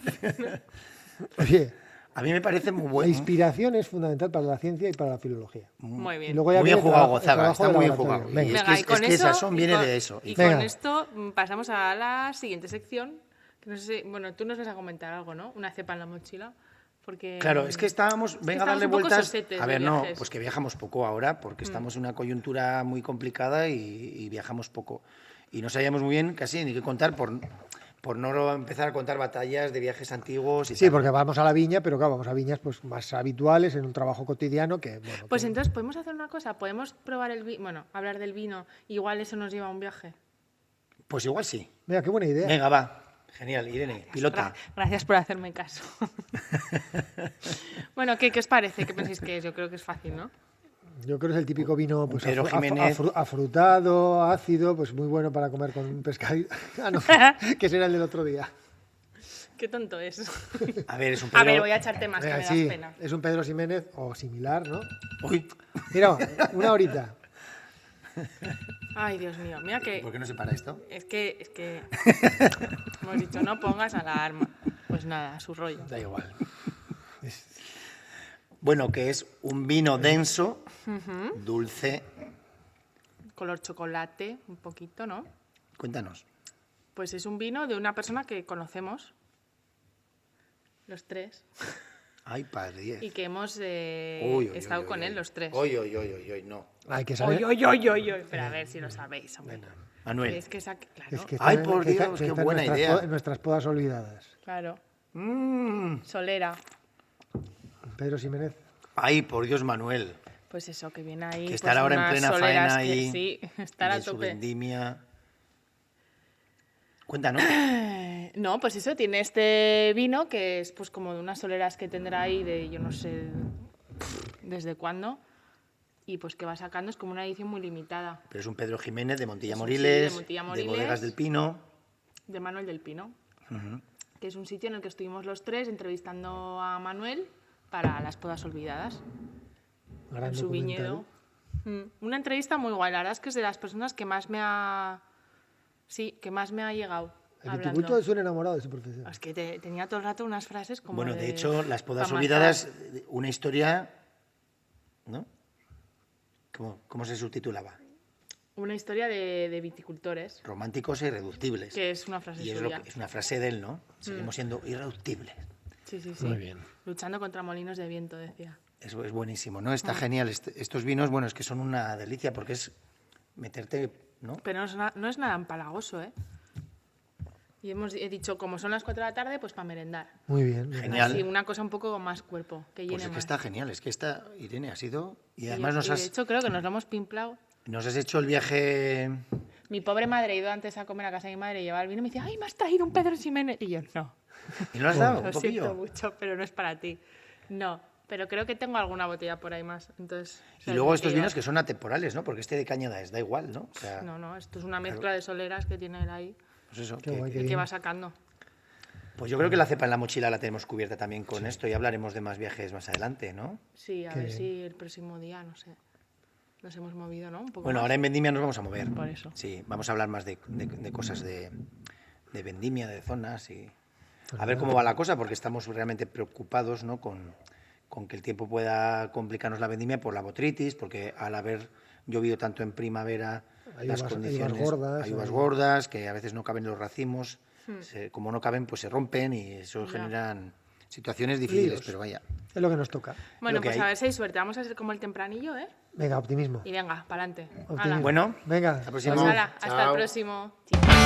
oye, a mí me parece muy la bueno. inspiración es fundamental para la ciencia y para la filología. Muy Y bien. luego ya Muy bien viene el jugado, trabajo- el Gonzaga, trabajo está de muy bien laboratorio. jugado. Venga. Y Venga, y con es que eso, sazón y viene con- de eso. Y Venga. con esto pasamos a la siguiente sección. Que no sé, bueno, tú nos vas a comentar algo, ¿no? Una cepa en la mochila. Porque, Claro, es que estábamos, venga a estamos darle un poco vueltas. sosetes A de ver, no, viajes. pues que viajamos poco ahora, porque estamos en una coyuntura muy complicada y viajamos poco. Y no sabíamos muy bien casi ni qué contar por no empezar a contar batallas de viajes antiguos y Sí, tal. porque vamos a la viña, pero claro, vamos a viñas pues más habituales en un trabajo cotidiano que, bueno, Pues que- entonces, ¿podemos hacer una cosa? ¿Podemos probar el vino? Bueno, hablar del vino. Igual eso nos lleva a un viaje. Pues igual sí. Mira, qué buena idea. Venga, va. Genial, Irene, pilota. Gracias por hacerme caso. Bueno, ¿qué os parece? ¿Qué pensáis que es? Yo creo que es fácil, ¿no? Yo creo que es el típico vino pues, Pedro Jiménez. afrutado, ácido, pues muy bueno para comer con un pescado. Ah, no, que será el del otro día. Qué tonto es. A ver, es un A ver, Pedro... voy a echarte más, que me das Sí, pena. es un Pedro Ximénez o similar, ¿no? Uy, Mira, una horita. Ay, Dios mío, mira que... ¿por qué no se para esto? Es que... Hemos dicho, no pongas alarma. Pues nada, a su rollo. Da igual. Bueno, que es un vino denso, dulce. Color chocolate, un poquito, ¿no? Cuéntanos. Pues es un vino de una persona que conocemos, los tres, Ay, padre 10. y que hemos Uy, uy, estado uy, con uy, él uy. los tres. Uy, no. Hay que saber. Pero a ver si lo sabéis, hombre. Manuel. Es que claro, Es que Ay, está- por que está- Dios, que qué está en buena nuestras idea. nuestras podas olvidadas. claro. Mm. Solera. Pedro Ximénez. Ay, por Dios, Manuel. Pues eso, que viene ahí. Que pues estar ahora en unas plena soleras faena que- ahí. Sí, estar a de su tope. vendimia. Cuéntanos. No, pues eso, tiene este vino que es pues como de unas soleras que tendrá ahí de yo no sé desde cuándo. Y pues que va sacando, es como una edición muy limitada. Pero es un Pedro Jiménez de Montilla Sí, Moriles, de Montilla de Moriles. Bodegas del Pino. De Manuel del Pino. Ujú. Que es un sitio en el que estuvimos los tres entrevistando a Manuel para las podas olvidadas. Gran En su documental. viñedo. Una entrevista muy guay, la verdad es que es de las personas que más me ha... Sí, que más me ha llegado. El hablando. viticultor es un enamorado de su profesión. Es que tenía todo el rato unas frases como Bueno, de hecho, las podas pa' olvidadas, una historia, ¿no? ¿Cómo se subtitulaba? Una historia de viticultores, Románticos e irreductibles. que es una frase Y es, suya. es una frase de él, ¿no? Seguimos siendo irreductibles. Sí, sí, sí. Muy bien. Luchando contra molinos de viento, decía. Eso es buenísimo, ¿no? Ah. Está genial. Estos vinos, bueno, es que son una delicia porque es meterte, ¿no? Pero no es nada empalagoso, ¿eh? Y he dicho, como son las 4 de la tarde, pues para merendar. Muy bien. Genial. Así, una cosa un poco con más cuerpo, que llene Pues es que más. está genial. Es que esta, Irene, ha sido... Y Y además de hecho, creo que nos lo hemos pimplado. nos has hecho el viaje... Mi pobre madre ha ido antes a comer a casa de mi madre y llevaba el vino y me decía, ¡ay, me has traído un Pedro Ximénez! Y yo, no. ¿Y no lo has dado? Lo ¿Un siento poquillo? mucho, pero no es para ti. No, pero creo que tengo alguna botella por ahí más. Entonces, Y luego estos vinos que son atemporales, ¿no? Porque este de Cañada es, da igual, ¿no? O sea, No, esto es una mezcla de soleras que tiene él ahí pues eso. Qué guay, y qué que bien. va sacando. Pues yo creo que la cepa en la mochila la tenemos cubierta también con esto y hablaremos de más viajes más adelante, ¿no? Sí, a Qué ver bien. si el próximo día, no sé, nos hemos movido, ¿no? Un poco Bueno, más. ahora en Vendimia nos vamos a mover. Por eso. Sí, vamos a hablar más de cosas de Vendimia, de zonas y... A ver cómo va la cosa, porque estamos realmente preocupados, ¿no? Con que el tiempo pueda complicarnos la vendimia por la botritis, porque al haber llovido tanto en primavera, Hay las uvas- hay condiciones... uvas gordas, hay uvas hay- gordas, que a veces no caben los racimos. Como no caben, pues se rompen y eso Ya. generan situaciones difíciles, Líos. pero vaya. Es lo que nos toca. Bueno, lo que pues hay. a ver si hay suerte. Vamos a ser como el tempranillo, ¿eh? Venga, optimismo. Y venga, pa'lante. Optimismo. Hala. Bueno, Venga, hasta la próxima. Pues Chao. hala, hasta el próximo. Chao.